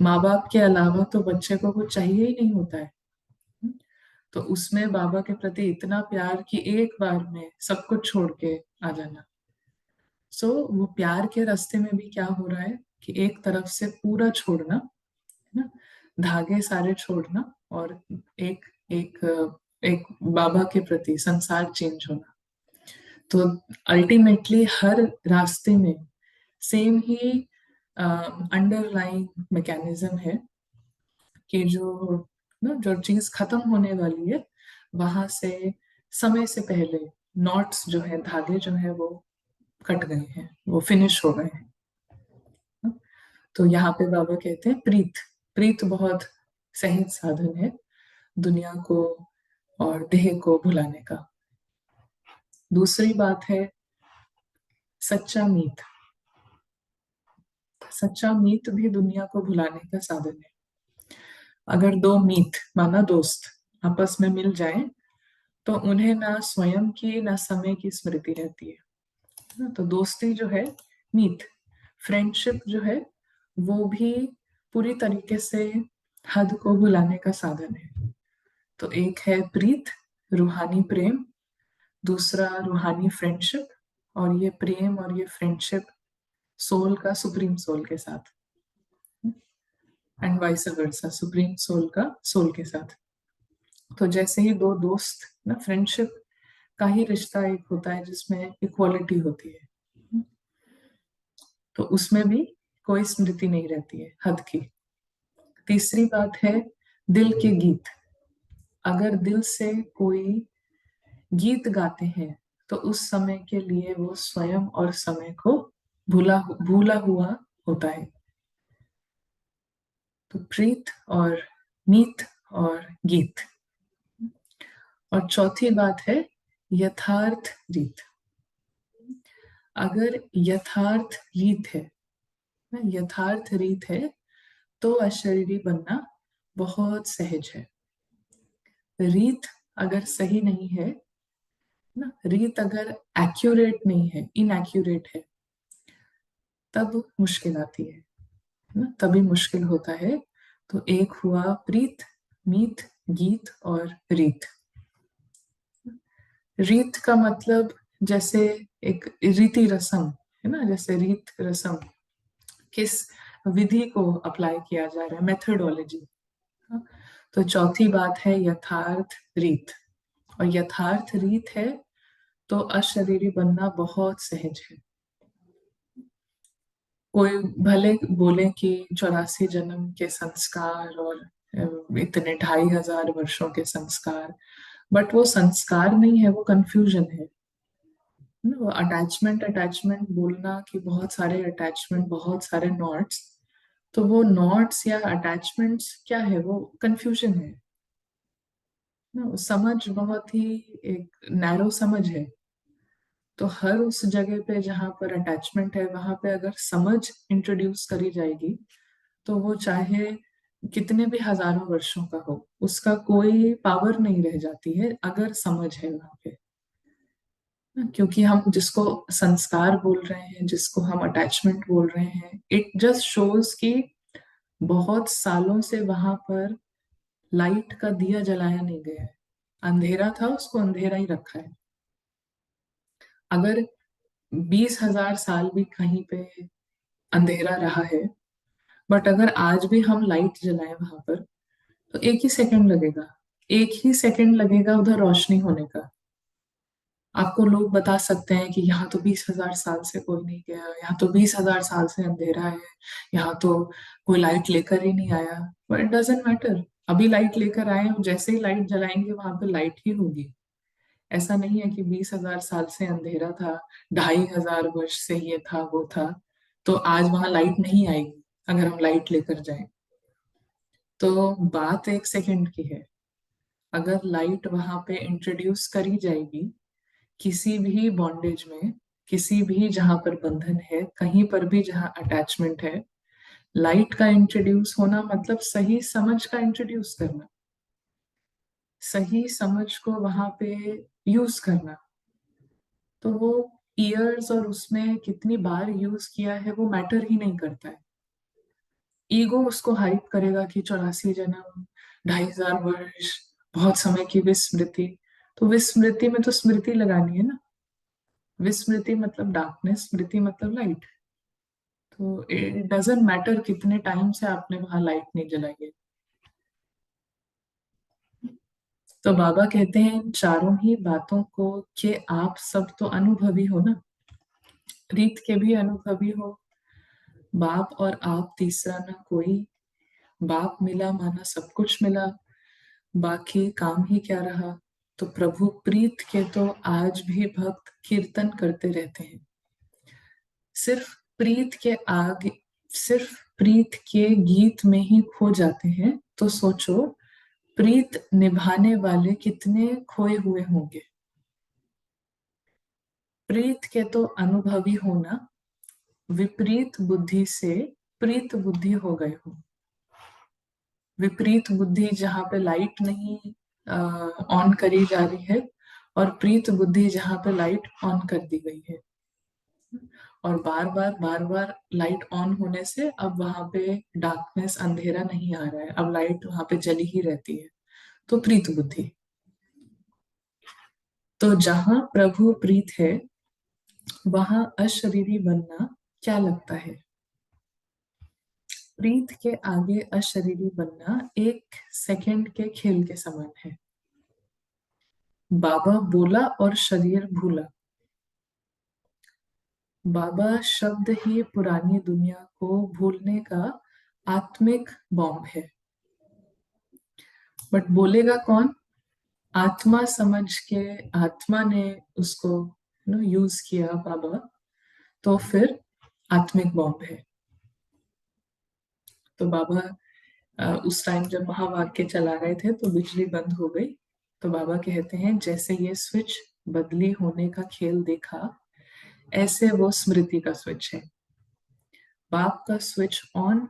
माँ बाप के अलावा तो बच्चे को कुछ चाहिए ही नहीं होता है। तो उसमें बाबा के प्रति इतना प्यार कि एक बार में सब कुछ छोड़ के आ जाना। सो वो प्यार के रास्ते में भी क्या हो रहा है कि एक तरफ से पूरा छोड़ना, है ना, धागे सारे छोड़ना, और एक एक एक बाबा के प्रति संसार चेंज होना। तो अल्टीमेटली हर रास्ते में सेम ही अंडरलाइंग मैकेनिज्म है कि जो ना जो चीज खत्म होने वाली है वहां से समय से पहले नॉट्स जो है, धागे जो है वो कट गए हैं, वो फिनिश हो गए हैं। तो यहाँ पे बाबा कहते हैं प्रीत। प्रीत बहुत सहज साधन है दुनिया को और देह को भुलाने का। दूसरी बात है सच्चा मीत। सच्चा मीत भी दुनिया को भुलाने का साधन है। अगर दो मीत, माना दोस्त, आपस में मिल जाए तो उन्हें ना स्वयं की ना समय की स्मृति रहती है ना। तो दोस्ती जो है, मीत, फ्रेंडशिप जो है, वो भी पूरी तरीके से हद को भुलाने का साधन है। तो एक है प्रीत, रूहानी प्रेम, दूसरा रूहानी फ्रेंडशिप, और ये प्रेम और ये फ्रेंडशिप सोल का सुप्रीम सोल के साथ, and vice versa, supreme soul का सोल के साथ। तो जैसे ही दो दोस्त ना, फ्रेंडशिप का ही रिश्ता एक होता है जिसमें इक्वालिटी होती है, तो उसमें भी कोई स्मृति नहीं रहती है हद की। तीसरी बात है दिल के गीत। अगर दिल से कोई गीत गाते हैं तो उस समय के लिए वो स्वयं और समय को भूला भूला हुआ होता है। तो प्रीत और मीत और गीत। और चौथी बात है यथार्थ रीत। अगर यथार्थ रीत है, ना, यथार्थ रीत है, तो अशरीरी बनना बहुत सहज है। रीत अगर सही नहीं है, ना, रीत अगर एक्यूरेट नहीं है, इनएक्यूरेट है, तब मुश्किल आती है ना, तभी मुश्किल होता है। तो एक हुआ प्रीत, मीत, गीत और रीत। रीत का मतलब जैसे एक रीति रसम है ना, जैसे रीत रसम, किस विधि को अप्लाई किया जा रहा है, मेथोडोलॉजी। तो चौथी बात है यथार्थ रीत। और यथार्थ रीत है तो अशरीरी बनना बहुत सहज है। कोई भले बोले कि 84 जन्म के संस्कार और इतने 2500 वर्षों के संस्कार, बट वो संस्कार नहीं है, वो कंफ्यूजन है ना। वो अटैचमेंट अटैचमेंट बोलना कि बहुत सारे अटैचमेंट, बहुत सारे नॉट्स, तो वो नॉट्स या अटैचमेंट्स क्या है, वो कंफ्यूजन है ना। वो समझ बहुत ही एक नैरो समझ है। तो हर उस जगह पे जहां पर अटैचमेंट है वहां पे अगर समझ इंट्रोड्यूस करी जाएगी तो वो चाहे कितने भी हजारों वर्षों का हो, उसका कोई पावर नहीं रह जाती है अगर समझ है वहां पे। क्योंकि हम जिसको संस्कार बोल रहे हैं, जिसको हम अटैचमेंट बोल रहे हैं, इट जस्ट शोज कि बहुत सालों से वहां पर लाइट का दिया जलाया नहीं गया है। अंधेरा था, उसको अंधेरा ही रखा है। अगर 20,000 साल भी कहीं पे अंधेरा रहा है, बट अगर आज भी हम लाइट जलाएं वहां पर, तो एक ही सेकंड लगेगा, एक ही सेकंड लगेगा उधर रोशनी होने का। आपको लोग बता सकते हैं कि यहाँ तो 20,000 साल से कोई नहीं गया, यहाँ तो 20,000 साल से अंधेरा है, यहाँ तो कोई लाइट लेकर ही नहीं आया। बट इट डजेंट मैटर, अभी लाइट लेकर आए हैं, जैसे ही लाइट जलाएंगे वहां पे लाइट ही होगी। ऐसा नहीं है कि 20,000 साल से अंधेरा था, 2,500 वर्ष से ये था वो था, तो आज वहां लाइट नहीं आएगी अगर हम लाइट लेकर जाएं। तो बात 1 सेकंड की है। अगर लाइट वहां पे इंट्रोड्यूस करी जाएगी किसी भी बॉन्डेज में, किसी भी जहां पर बंधन है, कहीं पर भी जहां अटैचमेंट है, लाइट का इंट्रोड्यूस होना मतलब सही समझ का इंट्रोड्यूस करना, सही समझ को वहां पे यूज करना। तो वो ईयर्स और उसमें कितनी बार यूज किया है वो मैटर ही नहीं करता है। ईगो उसको हाइप करेगा कि 84 जन्म, 2,500 वर्ष, बहुत समय की विस्मृति। तो विस्मृति में तो स्मृति लगानी है ना। विस्मृति मतलब डार्कनेस, स्मृति मतलब लाइट। तो इट डजेंट मैटर कितने टाइम से आपने वहां लाइट नहीं जलाई है। तो बाबा कहते हैं इन चारों ही बातों को कि आप सब तो अनुभवी हो ना, प्रीत के भी अनुभवी हो। बाप और आप तीसरा ना कोई, बाप मिला माना सब कुछ मिला, बाकी काम ही क्या रहा। तो प्रभु प्रीत के तो आज भी भक्त कीर्तन करते रहते हैं। सिर्फ प्रीत के आगे, सिर्फ प्रीत के गीत में ही खो जाते हैं, तो सोचो प्रीत निभाने वाले कितने खोए हुए होंगे। प्रीत के तो अनुभवी होना, विपरीत बुद्धि से प्रीत बुद्धि हो गए हो। विपरीत बुद्धि जहां पे लाइट नहीं ऑन करी जा रही है, और प्रीत बुद्धि जहां पे लाइट ऑन कर दी गई है। और बार बार लाइट ऑन होने से अब वहां पे डार्कनेस, अंधेरा नहीं आ रहा है, अब लाइट वहां पे जली ही रहती है। तो प्रीत बुद्धि। तो जहां प्रभु प्रीत है वहां अशरीरी बनना क्या लगता है। प्रीत के आगे अशरीरी बनना 1 सेकंड के खेल के समान है। बाबा बोला और शरीर भूला। बाबा शब्द ही पुरानी दुनिया को भूलने का आत्मिक बॉम्ब है। बट बोलेगा कौन। आत्मा समझ के, आत्मा ने उसको यूज किया बाबा, तो फिर आत्मिक बॉम्ब है। तो बाबा उस टाइम जब महावाक्य चला रहे थे तो बिजली बंद हो गई। तो बाबा कहते हैं जैसे ये स्विच बदली होने का खेल देखा, ऐसे वो स्मृति का स्विच है। बाप का स्विच ऑन,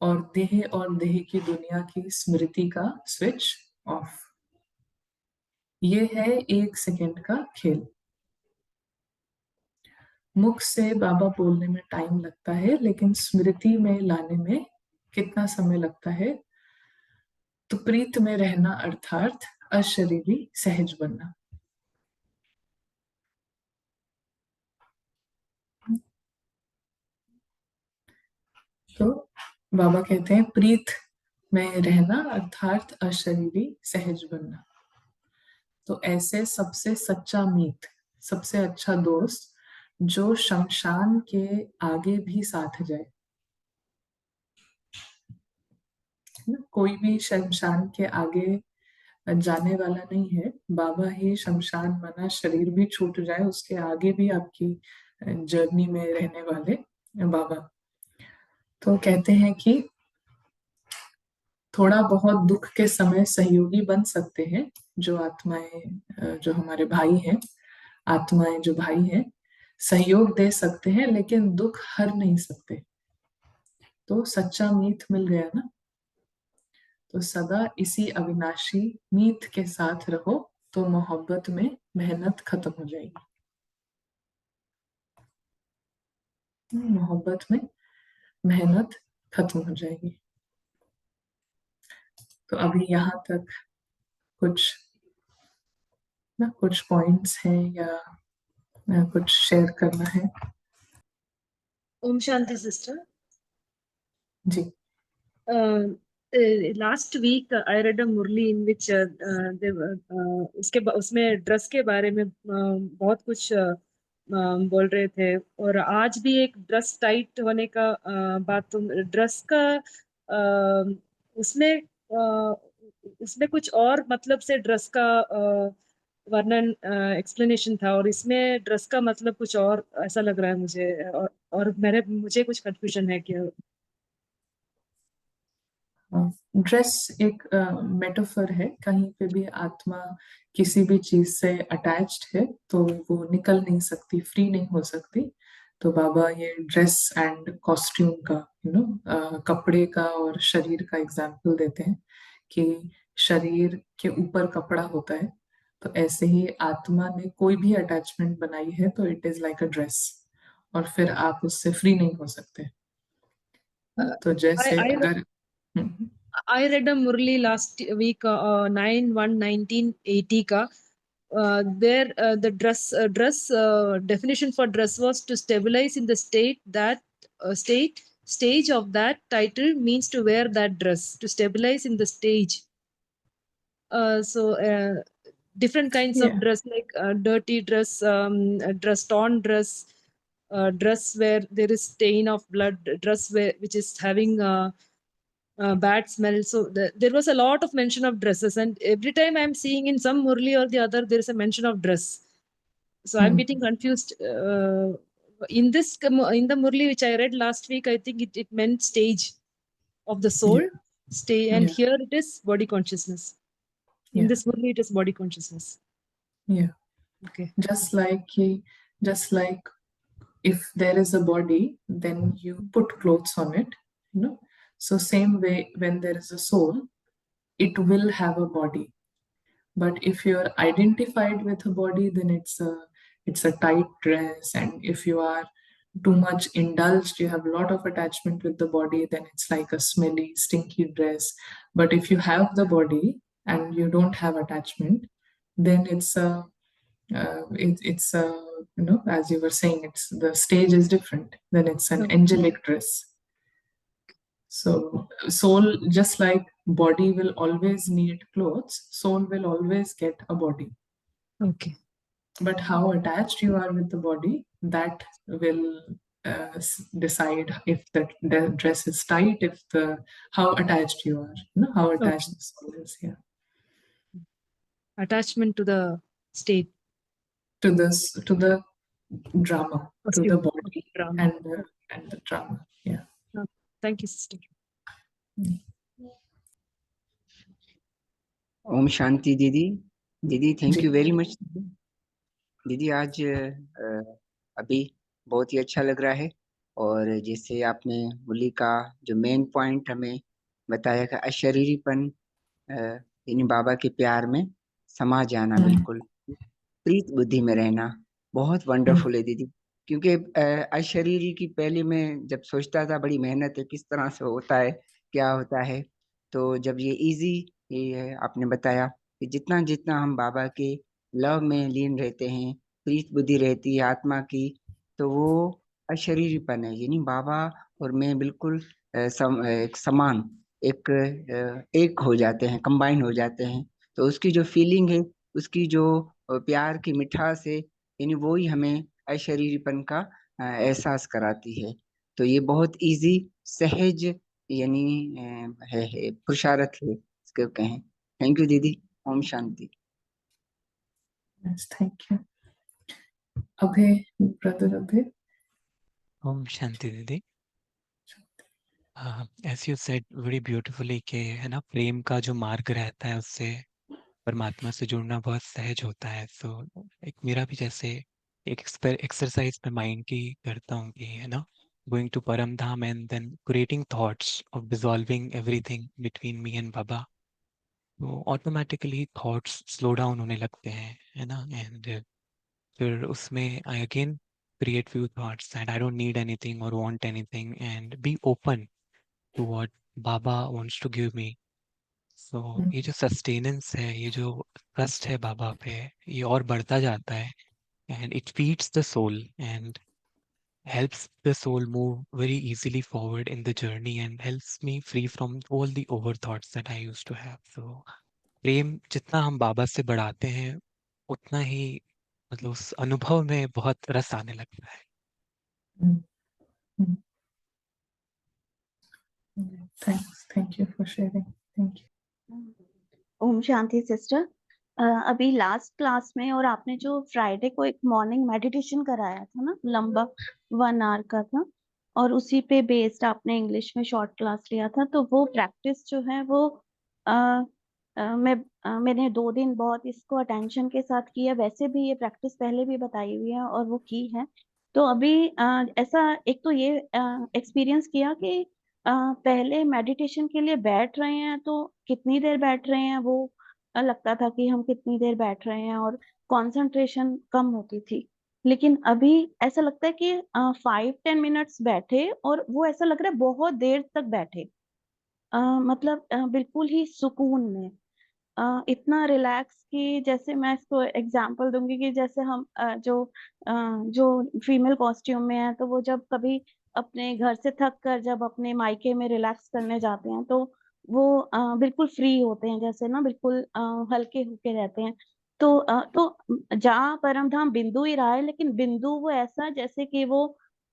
और देह की दुनिया की स्मृति का स्विच ऑफ। ये है 1 सेकंड का खेल। मुख से बाबा बोलने में टाइम लगता है, लेकिन स्मृति में लाने में कितना समय लगता है। तो प्रीत में रहना अर्थात अशरीरी सहज बनना। तो बाबा कहते हैं प्रीत में रहना अर्थात अशरीरी सहज बनना। तो ऐसे सबसे सच्चा मीत, सबसे अच्छा दोस्त जो शमशान के आगे भी साथ जाए। है ना? कोई भी शमशान के आगे जाने वाला नहीं है। बाबा ही शमशान माना शरीर भी छूट जाए उसके आगे भी आपकी जर्नी में रहने वाले बाबा। तो कहते हैं कि थोड़ा बहुत दुख के समय सहयोगी बन सकते हैं जो आत्माएं, जो हमारे भाई हैं, आत्माएं जो भाई हैं, सहयोग दे सकते हैं लेकिन दुख हर नहीं सकते। तो सच्चा मीत मिल गया ना। तो सदा इसी अविनाशी मीत के साथ रहो, तो मोहब्बत में मेहनत खत्म हो जाएगी। मोहब्बत में मेहनत खत्म हो जाएगी। तो अभी यहाँ तक कुछ कुछ पॉइंट्स हैं या कुछ शेयर करना है। ओम शांति सिस्टर। जी। Last week I read a Murli in which उसमें ड्रेस के बारे में बहुत कुछ बोल रहे थे, और आज भी एक ड्रेस टाइट होने का बात, तुम ड्रेस का उसमें उसमें कुछ और मतलब से ड्रेस का वर्णन एक्सप्लेनेशन था, और इसमें ड्रेस का मतलब कुछ और ऐसा लग रहा है मुझे, और मुझे कुछ कंफ्यूजन है कि ड्रेस एक मेटाफर है, कहीं पे भी आत्मा किसी भी चीज से अटैच्ड है तो वो निकल नहीं सकती, फ्री नहीं हो सकती। तो बाबा ये ड्रेस एंड कॉस्ट्यूम का, कपड़े का और शरीर का एग्जाम्पल देते हैं कि शरीर के ऊपर कपड़ा होता है, तो ऐसे ही आत्मा ने कोई भी अटैचमेंट बनाई है तो it is like a dress, और फिर आप उससे फ्री नहीं हो सकते। तो I, जैसे I अगर हम्म, I read a Murli last week, 9/1/1980 ka. There, the dress definition for dress was to stabilize in the state that stage of that title means to wear that dress, to stabilize in the stage. So different kinds of yeah. dress, like dirty dress, dress, torn dress, dress where there is stain of blood, dress which is having bad smell. So there was a lot of mention of dresses, and every time I'm seeing in some Murli or the other, there is a mention of dress. So I'm Hmm. getting confused. In the Murli which I read last week, I think it meant stage of the soul, Yeah, and yeah, here it is body consciousness. In yeah, this Murli, it is body consciousness. yeah. Okay. Just like if there is a body, then you put clothes on it, you know. So same way, when there is a soul, it will have a body. But if you're identified with a body, then it's a tight dress. And if you are too much indulged, you have a lot of attachment with the body, then it's like a smelly, stinky dress. But if you have the body and you don't have attachment, then it's as you were saying, it's the stage is different. Then it's an angelic dress. So soul, just like body will always need clothes, soul will always get a body. Okay. But how attached you are with the body, that will decide if the dress is tight, if the how attached you are, how attached Okay. the soul is. Yeah, Attachment to the state to the drama, to the costume. Okay. body, Drama. and the drama. Yeah. Okay. Thank you, sister. Om Shanti दीदी। दीदी thank जी। You very much. दीदी आज अभी बहुत ही अच्छा लग रहा है, और जैसे आपने मुरली का जो मेन पॉइंट हमें बताया कि अशरीरीपन यानी बाबा के प्यार में समा जाना, हम्म, बिल्कुल प्रीत बुद्धि में रहना, बहुत हम्म, वंडरफुल है दीदी। क्योंकि अशरीरी की पहले मैं जब सोचता था बड़ी मेहनत है, किस तरह से होता है, क्या होता है, तो जब ये इजी ये आपने बताया कि जितना जितना हम बाबा के लव में लीन रहते हैं, प्रीत बुद्धि रहती है आत्मा की, तो वो अशरीरीपन है, यानी बाबा और मैं बिल्कुल एक समान, एक हो जाते हैं, कंबाइन हो जाते हैं। तो उसकी जो फीलिंग है, उसकी जो प्यार की मिठास है, यानी वो ही हमें अशरीरीपन का एहसास कराती है। तो ये बहुत इजी, सहज, यानी है पुरुषार्थ है इसको कहें। थैंक यू दीदी। Om Shanti. yes, thank you. Abhay, brother Abhay. Om शांति दीदी। As you said very beautifully कि है ना, प्रेम का जो मार्ग रहता है उससे परमात्मा से जुड़ना बहुत सहज होता है। सो एक मेरा भी जैसे एक एक्सरसाइज में माइंड की करता हूँ कि है ना, going to Param Dham and then creating thoughts of dissolving everything between me and Baba, तो ऑटोमेटिकली थॉट्स स्लो डाउन होने लगते हैं, है ना। एंड फिर उसमें I again create few thoughts that I don't need anything or want anything and be open to what Baba wants to give me. So ये जो sustenance है, ये जो trust है बाबा पे, ये और बढ़ता जाता है and it feeds the soul and helps the soul move very easily forward in the journey and helps me free from all the over thoughts that I used to have. So प्रेम जितना हम बाबा से बढ़ाते हैं उतना ही मतलब उस अनुभव में बहुत रस आने लगता है. Mm, mm. Thanks. Thank you for sharing. Thank you. ओम शांति सिस्टर। अभी लास्ट क्लास में और आपने जो फ्राइडे को एक मॉर्निंग मेडिटेशन कराया था ना, लंबा 1 आवर का था, और उसी पे बेस्ड आपने इंग्लिश में शॉर्ट क्लास लिया था, तो वो प्रैक्टिस जो है वो मैंने 2 दिन बहुत इसको अटेंशन के साथ किया। वैसे भी ये प्रैक्टिस पहले भी बताई हुई है और वो की है। तो अभी ऐसा एक तो ये एक्सपीरियंस किया कि पहले मेडिटेशन के लिए बैठ रहे हैं तो कितनी देर बैठ रहे हैं वो लगता था कि हम कितनी देर बैठ रहे हैं और कंसंट्रेशन कम होती थी। लेकिन अभी ऐसा लगता है कि 5-10 मिनट्स बैठे और वो ऐसा लग रहा है बहुत देर तक बैठे। मतलब बिल्कुल ही सुकून में इतना रिलैक्स कि जैसे मैं इसको एग्जांपल दूंगी कि जैसे हम जो फीमेल कॉस्ट्यूम में है तो वो जब कभी अपने घर से थक कर जब अपने मायके में रिलैक्स करने जाते हैं तो वो बिल्कुल फ्री होते हैं, जैसे ना बिल्कुल हल्के होके रहते हैं। तो जहाँ परमधाम बिंदु ही रहा है, लेकिन बिंदु वो ऐसा जैसे कि वो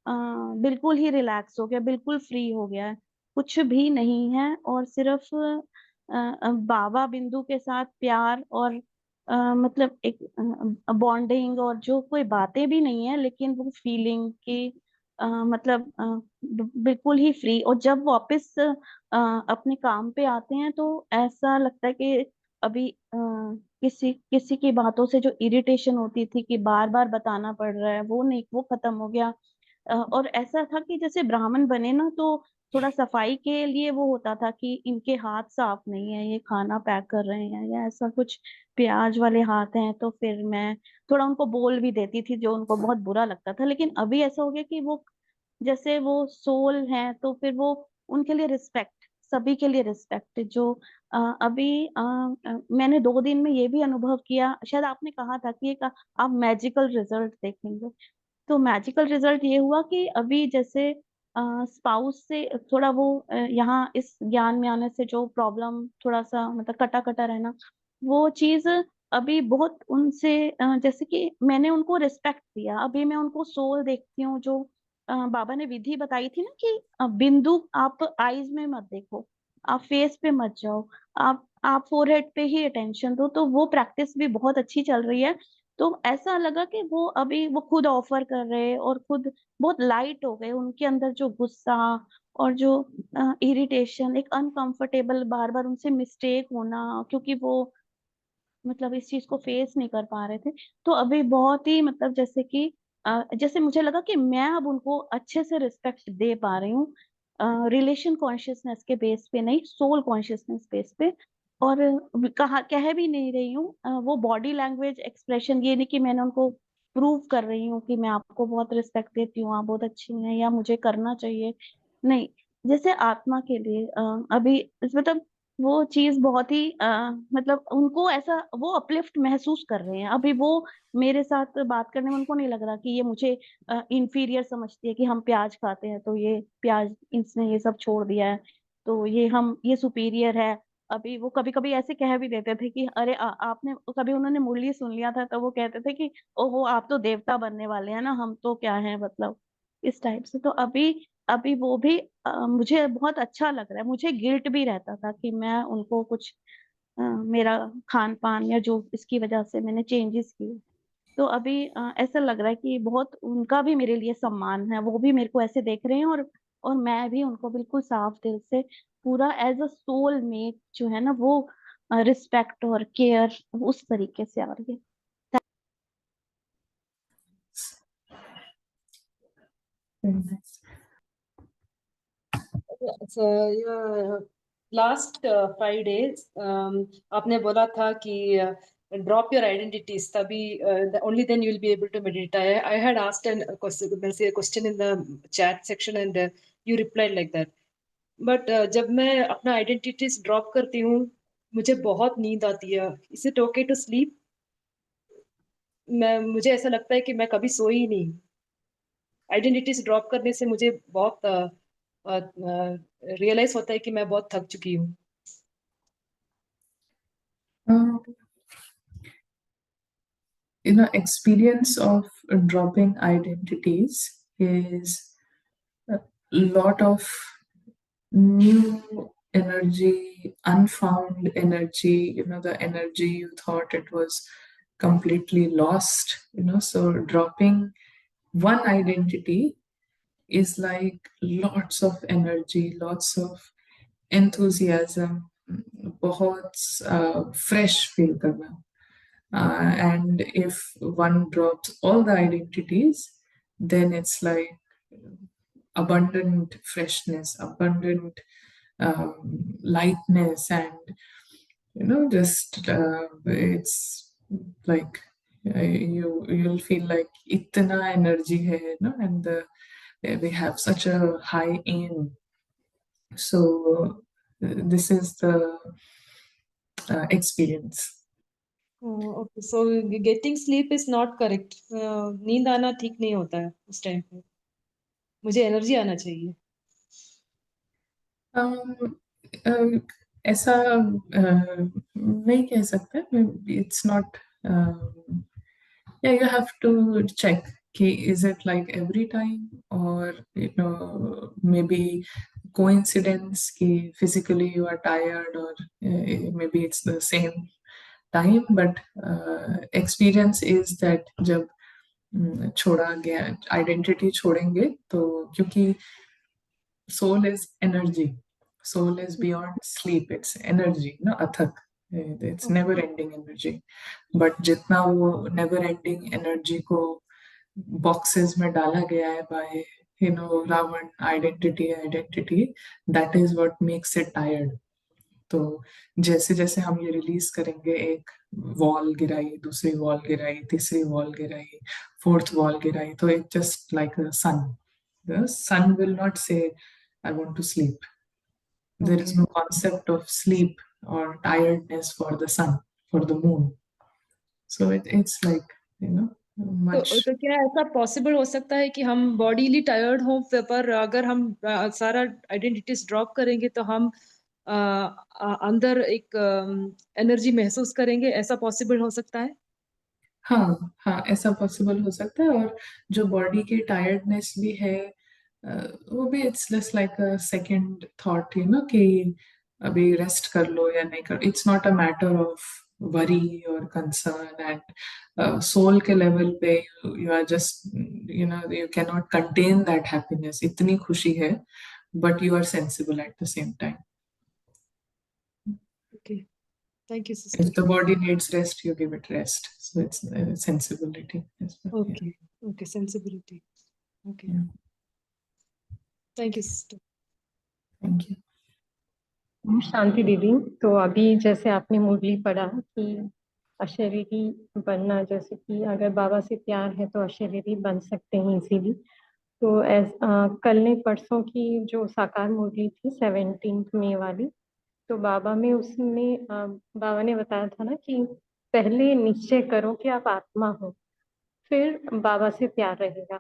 बिल्कुल ही रिलैक्स हो गया, बिल्कुल फ्री हो गया है, कुछ भी नहीं है और सिर्फ बाबा बिंदु के साथ प्यार और मतलब एक बॉन्डिंग और जो कोई बातें भी नहीं है लेकिन वो फीलिंग की मतलब बिल्कुल ही फ्री। और जब वापस अपने काम पे आते हैं तो ऐसा लगता है कि अभी किसी किसी की बातों से जो इरिटेशन होती थी कि बार बार बताना पड़ रहा है, वो नहीं, वो खत्म हो गया। और ऐसा था कि जैसे ब्राह्मण बने ना तो थोड़ा सफाई के लिए वो होता था कि इनके हाथ साफ नहीं है, ये खाना पैक कर रहे हैं या ऐसा कुछ, प्याज वाले हाथ हैं, तो फिर मैं थोड़ा उनको बोल भी देती थी जो उनको बहुत बुरा लगता था। लेकिन अभी ऐसा हो गया कि वो जैसे वो सोल हैं तो फिर वो उनके लिए रिस्पेक्ट, सभी के लिए रिस्पेक्ट जो अभी मैंने 2 दिन में ये भी अनुभव किया। शायद आपने कहा था कि एक आप मैजिकल रिजल्ट देखेंगे, तो मैजिकल रिजल्ट ये हुआ कि अभी जैसे स्पाउस से थोड़ा वो यहाँ इस ज्ञान में आने से जो प्रॉब्लम थोड़ा सा मतलब कटा कटा रहना, वो चीज अभी बहुत उनसे जैसे कि मैंने उनको रिस्पेक्ट दिया। अभी मैं उनको सोल देखती हूँ जो बाबा ने विधि बताई थी ना कि बिंदु आप आईज में मत देखो, आप फेस पे मत जाओ, आप फोरहेड पे ही अटेंशन दो। तो वो प्रैक्टिस भी बहुत अच्छी चल रही है। तो ऐसा लगा कि वो अभी वो खुद ऑफर कर रहे हैं और खुद बहुत लाइट हो गए। उनके अंदर जो गुस्सा और जो इरिटेशन, एक अनकंफर्टेबल बार बार उनसे मिस्टेक होना, क्योंकि वो मतलब इस चीज को फेस नहीं कर पा रहे थे, तो अभी बहुत ही मतलब जैसे कि जैसे मुझे लगा कि मैं अब उनको अच्छे से रिस्पेक्ट दे पा रही हूँ, रिलेशन कॉन्शियसनेस के बेस पे नहीं, सोल कॉन्शियसनेस बेस पे। और कहा कह भी नहीं रही हूँ, वो बॉडी लैंग्वेज एक्सप्रेशन, ये नहीं कि मैंने उनको प्रूव कर रही हूँ कि मैं आपको बहुत रिस्पेक्ट देती हूँ, आप बहुत अच्छी हैं या मुझे करना चाहिए, नहीं, जैसे आत्मा के लिए अभी मतलब वो चीज बहुत ही मतलब उनको ऐसा वो अपलिफ्ट महसूस कर रहे हैं। अभी वो मेरे साथ बात करने में उनको नहीं लग रहा कि ये मुझे इंफीरियर समझती है कि हम प्याज खाते हैं तो ये प्याज इसने ये सब छोड़ दिया है तो ये सुपीरियर है। अभी वो कभी कभी ऐसे कह भी देते थे कि अरे आपने कभी उन्होंने मुरली सुन लिया था तो वो कहते थे कि ओहो आप तो देवता बनने वाले हैं ना, हम तो क्या है, मतलब इस टाइप से। तो अभी अभी वो भी मुझे बहुत अच्छा लग रहा है। मुझे गिल्ट भी रहता था कि मैं उनको कुछ मेरा खान पान या जो इसकी वजह से मैंने चेंजेस किए, तो अभी ऐसा लग रहा है कि बहुत उनका भी मेरे लिए सम्मान है, वो भी मेरे को ऐसे देख रहे हैं और मैं भी उनको बिल्कुल साफ दिल से पूरा एज अ सोल मेट जो है ना वो रिस्पेक्ट और केयर उस तरीके से आ रही है। Very nice. So last 5 days आपने बोला था कि drop your identities, तभी only then you will be able to meditate. I had asked a question in the chat section and you replied like that. But जब मैं अपना identities drop करती हूँ मुझे बहुत नींद आती है. Is it okay to sleep? मुझे ऐसा लगता है कि मैं कभी सोई ही नहीं. आइडेंटिटीज ड्रॉप करने से मुझे बहुत रियलाइज होता है कि मैं बहुत थक चुकी हूँ. Experience of dropping identities is a lot of new energy, unfound energy, the energy you thought it was completely lost, so dropping one identity is like lots of energy, lots of enthusiasm, बहुत fresh feel करना. And if one drops all the identities, then it's like abundant freshness, abundant lightness, and just it's like you'll feel like itna energy hai, and we have such a high aim. So this is the experience. Okay, so getting sleep is not correct. नींद आना ठीक नहीं होता है उस time पे. मुझे energy आना चाहिए. ऐसा नहीं कह सकते. It's not. Yeah, you have to check. Is it like every time, or maybe coincidence? Physically you are tired, or maybe it's the same time. But experience is that जब छोड़ा गया आइडेंटिटी छोड़ेंगे तो क्योंकि soul is energy. Soul is beyond sleep. It's energy, athak. It's never ending energy. But जितना वो never ending energy को boxes में डाला गया है by Ravan identity, that is what makes it tired. तो जैसे जैसे हम ये रिलीज करेंगे, एक वॉल गिराई, दूसरी वॉल गिराई, तीसरी वॉल गिराई, फोर्थ वॉल गिराई, तो it just like a sun. The sun will not say, I want to sleep. There is Okay. no concept of sleep or tiredness for the sun, for the moon. So it's like, much. तो क्या ऐसा possible हो सकता है कि हम bodily tired हो, पर अगर हम सारा आइडेंटिटीज ड्रॉप करेंगे तो हम अंदर एक एनर्जी महसूस करेंगे? ऐसा पॉसिबल हो सकता है? हाँ हाँ, ऐसा पॉसिबल हो सकता है. और जो बॉडी की टायर्डनेस भी है, वो भी it's just like a second thought, कि अभी रेस्ट कर लो या नहीं कर. It's not a matter of worry और कंसर्न. एंड सोल के लेवल पे you are just, you can not contain that happiness. इतनी खुशी है, but you are sensible at the same time. Okay. Thank you, If sister. the body needs rest, you give it rest. So it's sensibility as well. Yeah. Okay. Okay, sensibility. Okay. Yeah. Thank you, sister. Thank you. शांति दीदी, तो अभी जैसे आपने मुरली पढ़ा कि अशरीरी बनना, जैसे कि अगर बाबा से प्यार है तो अशरीरी बन सकते हैं इजीली. तो कल ने परसों की जो साकार मुरली थी 17 मई वाली, तो बाबा में उसमें बाबा ने बताया था ना कि पहले निश्चय करो कि आप आत्मा हो, फिर बाबा से प्यार रहेगा.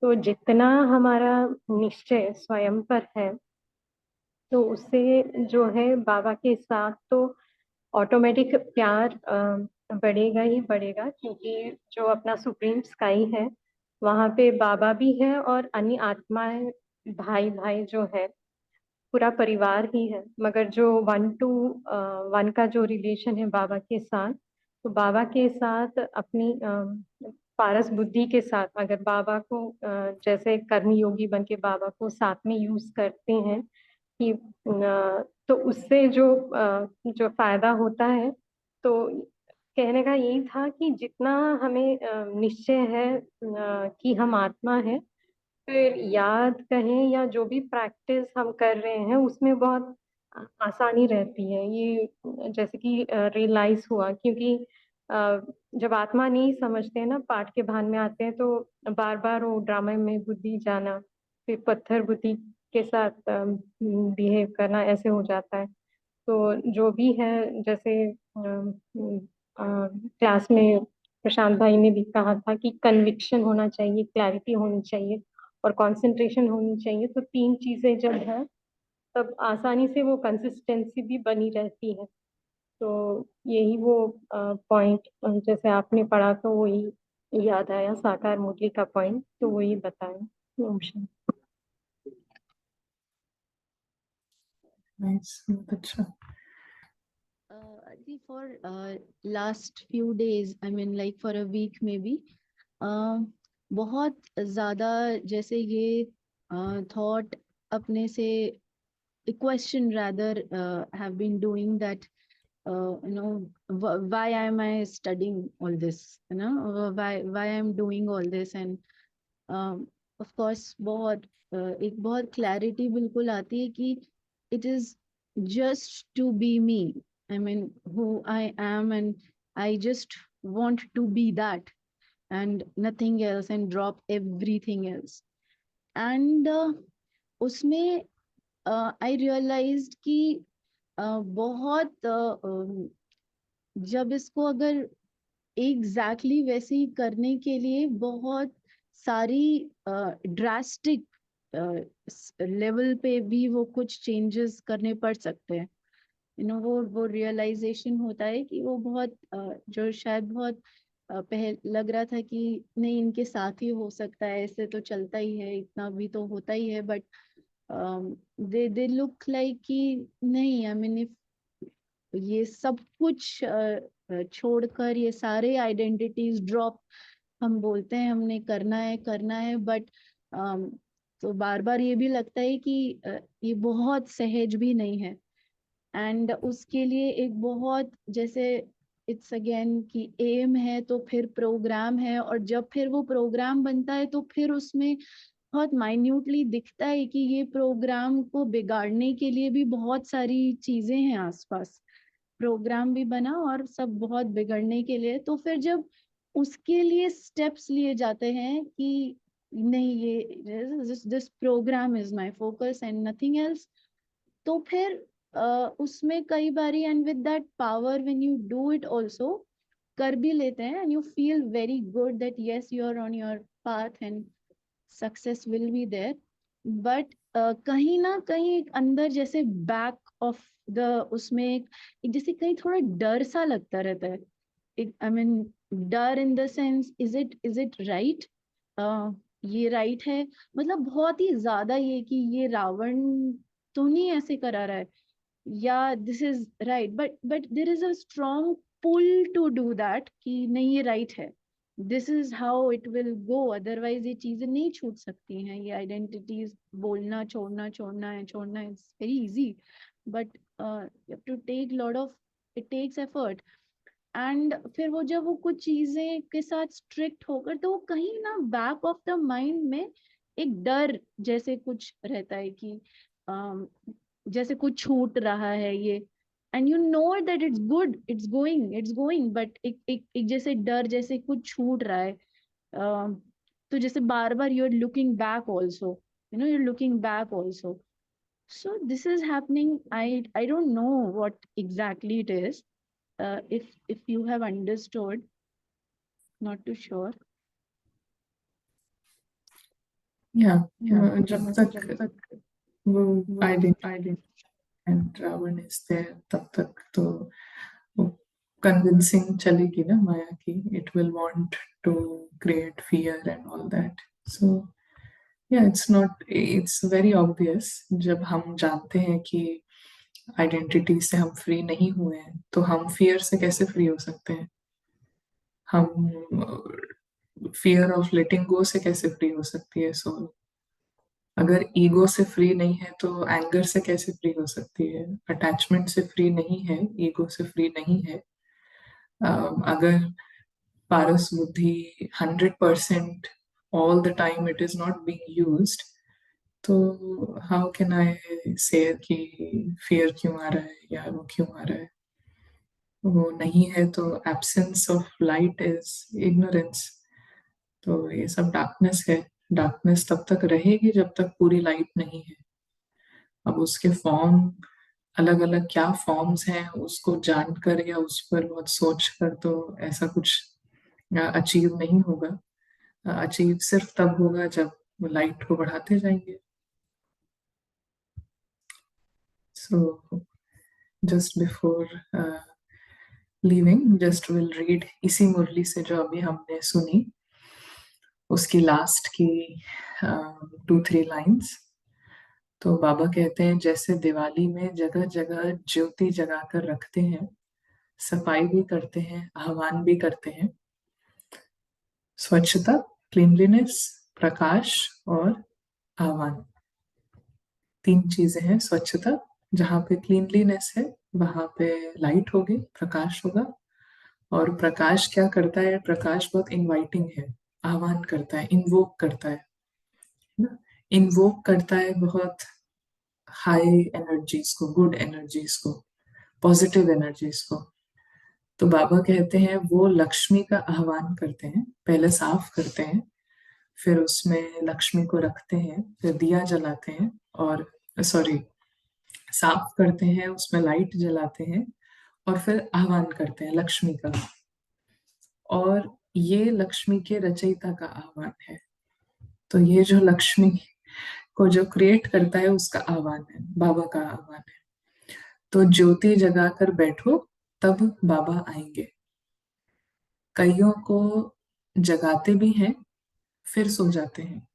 तो जितना हमारा निश्चय स्वयं पर है, तो उससे जो है बाबा के साथ तो ऑटोमेटिक प्यार बढ़ेगा ही बढ़ेगा, क्योंकि जो अपना सुप्रीम स्काई है वहाँ पे बाबा भी है और अन्य आत्माएं, भाई भाई जो है, पूरा परिवार ही है. मगर जो 1 to 1 का जो रिलेशन है बाबा के साथ, तो बाबा के साथ अपनी पारस बुद्धि के साथ अगर बाबा को जैसे कर्म योगी बन के बाबा को साथ में यूज करते हैं कि तो उससे जो फायदा होता है, तो कहने का यही था कि जितना हमें निश्चय है कि हम आत्मा है, फिर याद कहें या जो भी प्रैक्टिस हम कर रहे हैं उसमें बहुत आसानी रहती है. ये जैसे कि रियलाइज हुआ, क्योंकि जब आत्मा नहीं समझते हैं ना, पाठ के भान में आते हैं, तो बार बार वो ड्रामा में बुद्धि जाना, फिर पत्थर बुद्धि के साथ बिहेव करना, ऐसे हो जाता है. तो जो भी है, जैसे क्लास में प्रशांत भाई ने भी कहा था कि कन्विक्शन होना चाहिए, क्लैरिटी होनी चाहिए, और कंसंट्रेशन होनी चाहिए। तो 3 चीजें जब हैं तब आसानी से वो कंसिस्टेंसी भी बनी रहती है। तो यही वो पॉइंट जैसे आपने पढ़ा तो वही याद आया, साकार मुरली का पॉइंट, तो वही बताया। ओम शांति। नाइस, बहुत अच्छा। जी, for last few days, I mean like for a week maybe, बहुत ज़्यादा जैसे ये thought अपने से a question rather have been doing that you know why am I studying all this, you know, why I'm doing all this, and of course बहुत एक बहुत clarity बिल्कुल आती है कि it is just to be me. I mean, who I am, and I just want to be that and nothing else, and drop everything else. And उसमें I realized कि बहुत जब इसको अगर exactly वैसे ही करने के लिए बहुत सारी ड्रास्टिक लेवल पे भी वो कुछ चेंजेस करने पड़ सकते हैं। यू नो वो रियलाइजेशन होता है कि वो बहुत जो शायद बहुत पहले लग रहा था कि नहीं इनके साथ ही हो सकता है, ऐसे तो चलता ही है, इतना भी तो होता ही है, बट दे लुक लाइक कि नहीं, आई मीन इफ ये सब कुछ छोड़कर ये सारे आइडेंटिटीज ड्रॉप हम बोलते हैं हमने करना है, बट तो बार बार ये भी लगता है कि ये बहुत सहज भी नहीं है। एंड उसके लिए एक बहुत जैसे इट्स अगेन कि एम है तो फिर प्रोग्राम है, और जब फिर वो प्रोग्राम बनता है तो फिर उसमें बहुत माइन्यूटली दिखता है कि ये प्रोग्राम को बिगाड़ने के लिए भी बहुत सारी चीजें हैं आसपास। प्रोग्राम भी बना और सब बहुत बिगड़ने के लिए, तो फिर जब उसके लिए स्टेप्स लिए जाते हैं कि नहीं ये this program is my focus and nothing else, तो फिर उसमें कई बारी and with that power when you do it also कर भी लेते हैं and you feel very good that yes you are on your path and success will be there, but कहीं ना कहीं एक अंदर जैसे बैक ऑफ द उसमें एक जैसे कहीं थोड़ा डर सा लगता रहता है। आई मीन डर in the sense is it right, ये राइट है, मतलब बहुत ही ज्यादा ये कि ये रावण तो नहीं ऐसे करा रहा है, या this is right, but there is a strong pull to do that कि नहीं ये राइट है, this is how it will go, otherwise ये चीजें नहीं छूट सकती हैं, ये आइडेंटिटीज बोलना छोड़ना it's very easy, but you have to take lot of, it takes effort. And फिर वो जब वो कुछ चीजें के साथ स्ट्रिक्ट होकर, तो वो कहीं ना बैक ऑफ द माइंड में एक डर जैसे कुछ रहता है कि जैसे कुछ छूट रहा है ये, and you know that it's good, it's going, but एक जैसे डर जैसे कुछ छूट रहा है। तो जैसे बार बार you are looking back also, you know, you are looking back also, so this is happening. I don't know what exactly it is, if you have understood, not too sure. या जब तक वो identity and Ravan is there तब तक तो वो convincing चलेगी ना माया की, it will want to create fear and all that. So yeah it's very obvious, जब हम जानते हैं कि आइडेंटिटी से हम फ्री नहीं हुए हैं तो हम फियर से कैसे फ्री हो सकते हैं, हम फियर ऑफ लेटिंग गो से कैसे फ्री हो सकती है सोल, अगर ईगो से फ्री नहीं है तो एंगर से कैसे फ्री हो सकती है, अटैचमेंट से फ्री नहीं है, ईगो से फ्री नहीं है। अगर पारस बुद्धि 100% all the time it is not being used, तो हाउ कैन आई से कि फियर क्यों आ रहा है या वो क्यों आ रहा है, वो नहीं है तो absence of light is ignorance, तो ये सब डार्कनेस है। डार्कनेस तब तक रहेगी जब तक पूरी लाइट नहीं है। अब उसके फॉर्म अलग अलग क्या फॉर्म्स हैं उसको जानकर या उस पर बहुत सोच कर तो ऐसा कुछ अचीव नहीं होगा। अचीव सिर्फ तब होगा जब वो लाइट को बढ़ाते जाएंगे। So just before leaving, just will read इसी मुरली से जो अभी हमने सुनी, उसकी लास्ट की 2-3 लाइन्स। तो बाबा कहते हैं, जैसे दिवाली में जगह जगह ज्योति जगाकर रखते हैं, सफाई भी करते हैं, आह्वान भी करते हैं। स्वच्छता, क्लीनलीनेस, प्रकाश और आह्वान, 3 चीजें हैं। स्वच्छता, जहाँ पे क्लीनलीनेस है वहां पे लाइट होगी, प्रकाश होगा। और प्रकाश क्या करता है? प्रकाश बहुत इनवाइटिंग है, आह्वान करता है, इन्वोक करता है ना, इन्वोक करता है बहुत हाई एनर्जीज को, गुड एनर्जीज को, पॉजिटिव एनर्जीज को। तो बाबा कहते हैं वो लक्ष्मी का आह्वान करते हैं, पहले साफ करते हैं, फिर उसमें लक्ष्मी को रखते हैं, फिर दिया जलाते हैं, और साफ करते हैं, उसमें लाइट जलाते हैं, और फिर आह्वान करते हैं लक्ष्मी का। और ये लक्ष्मी के रचयिता का आह्वान है। तो ये जो लक्ष्मी को जो क्रिएट करता है उसका आह्वान है, बाबा का आह्वान है। तो ज्योति जगाकर बैठो, तब बाबा आएंगे। कईयों को जगाते भी हैं, फिर सो जाते हैं,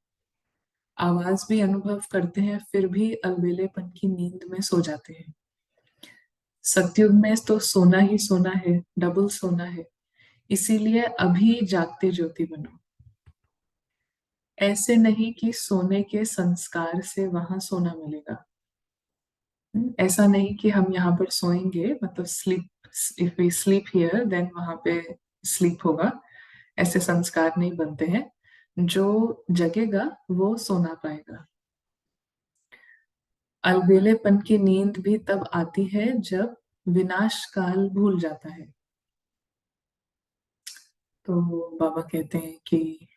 आवाज भी अनुभव करते हैं, फिर भी अलबेलेपन की नींद में सो जाते हैं। सतयुग में तो सोना ही सोना है, डबल सोना है, इसीलिए अभी जागते ज्योति बनो। ऐसे नहीं कि सोने के संस्कार से वहां सोना मिलेगा। ऐसा नहीं कि हम यहाँ पर सोएंगे, मतलब sleep, if we sleep here then वहां पे स्लीप होगा, ऐसे संस्कार नहीं बनते हैं। जो जगेगा वो सोना पाएगा। अलबेलेपन की नींद भी तब आती है जब विनाश काल भूल जाता है। तो बाबा कहते हैं कि,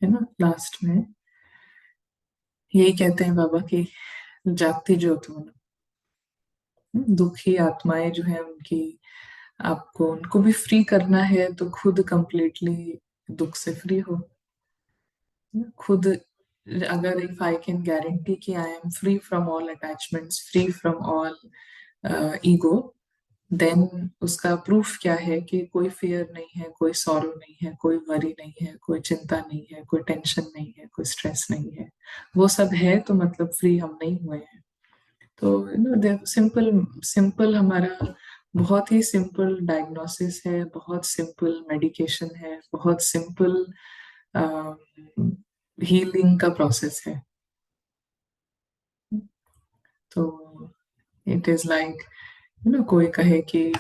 है ना, लास्ट में यही कहते हैं बाबा कि जागती ज्योत बनो। दुखी आत्माएं जो है उनकी, आपको उनको भी फ्री करना है, तो खुद कंप्लीटली दुख से फ्री हो। खुद, अगर इफ आई कैन गारंटी कि I am free from all attachments, free from all ego, then उसका प्रूफ क्या है कि कोई फियर नहीं है, कोई सॉरो नहीं है, कोई वरी नहीं है, कोई चिंता नहीं है, कोई टेंशन नहीं है, कोई स्ट्रेस नहीं है। वो सब है तो मतलब फ्री हम नहीं हुए हैं। तो सिंपल सिंपल हमारा बहुत ही सिंपल डायग्नोसिस है, बहुत सिंपल मेडिकेशन है, बहुत सिंपल हीलिंग का प्रोसेस है। तो इट इज लाइक, कोई कहे कि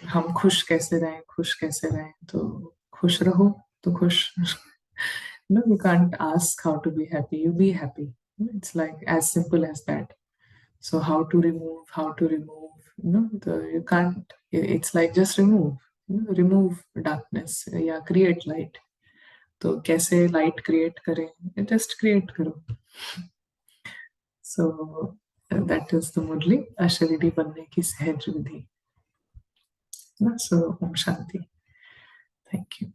हम खुश कैसे रहें, खुश कैसे रहें, तो खुश रहो, तो खुश। you can't ask how to be happy, you be happy. It's like as simple as that. So how to remove, you can't, it's like just remove darkness या create light. तो कैसे light create करें? just create करो। So that is the मुरली, अशरीरी बनने की सहज विधि। So Om Shanti. Thank you.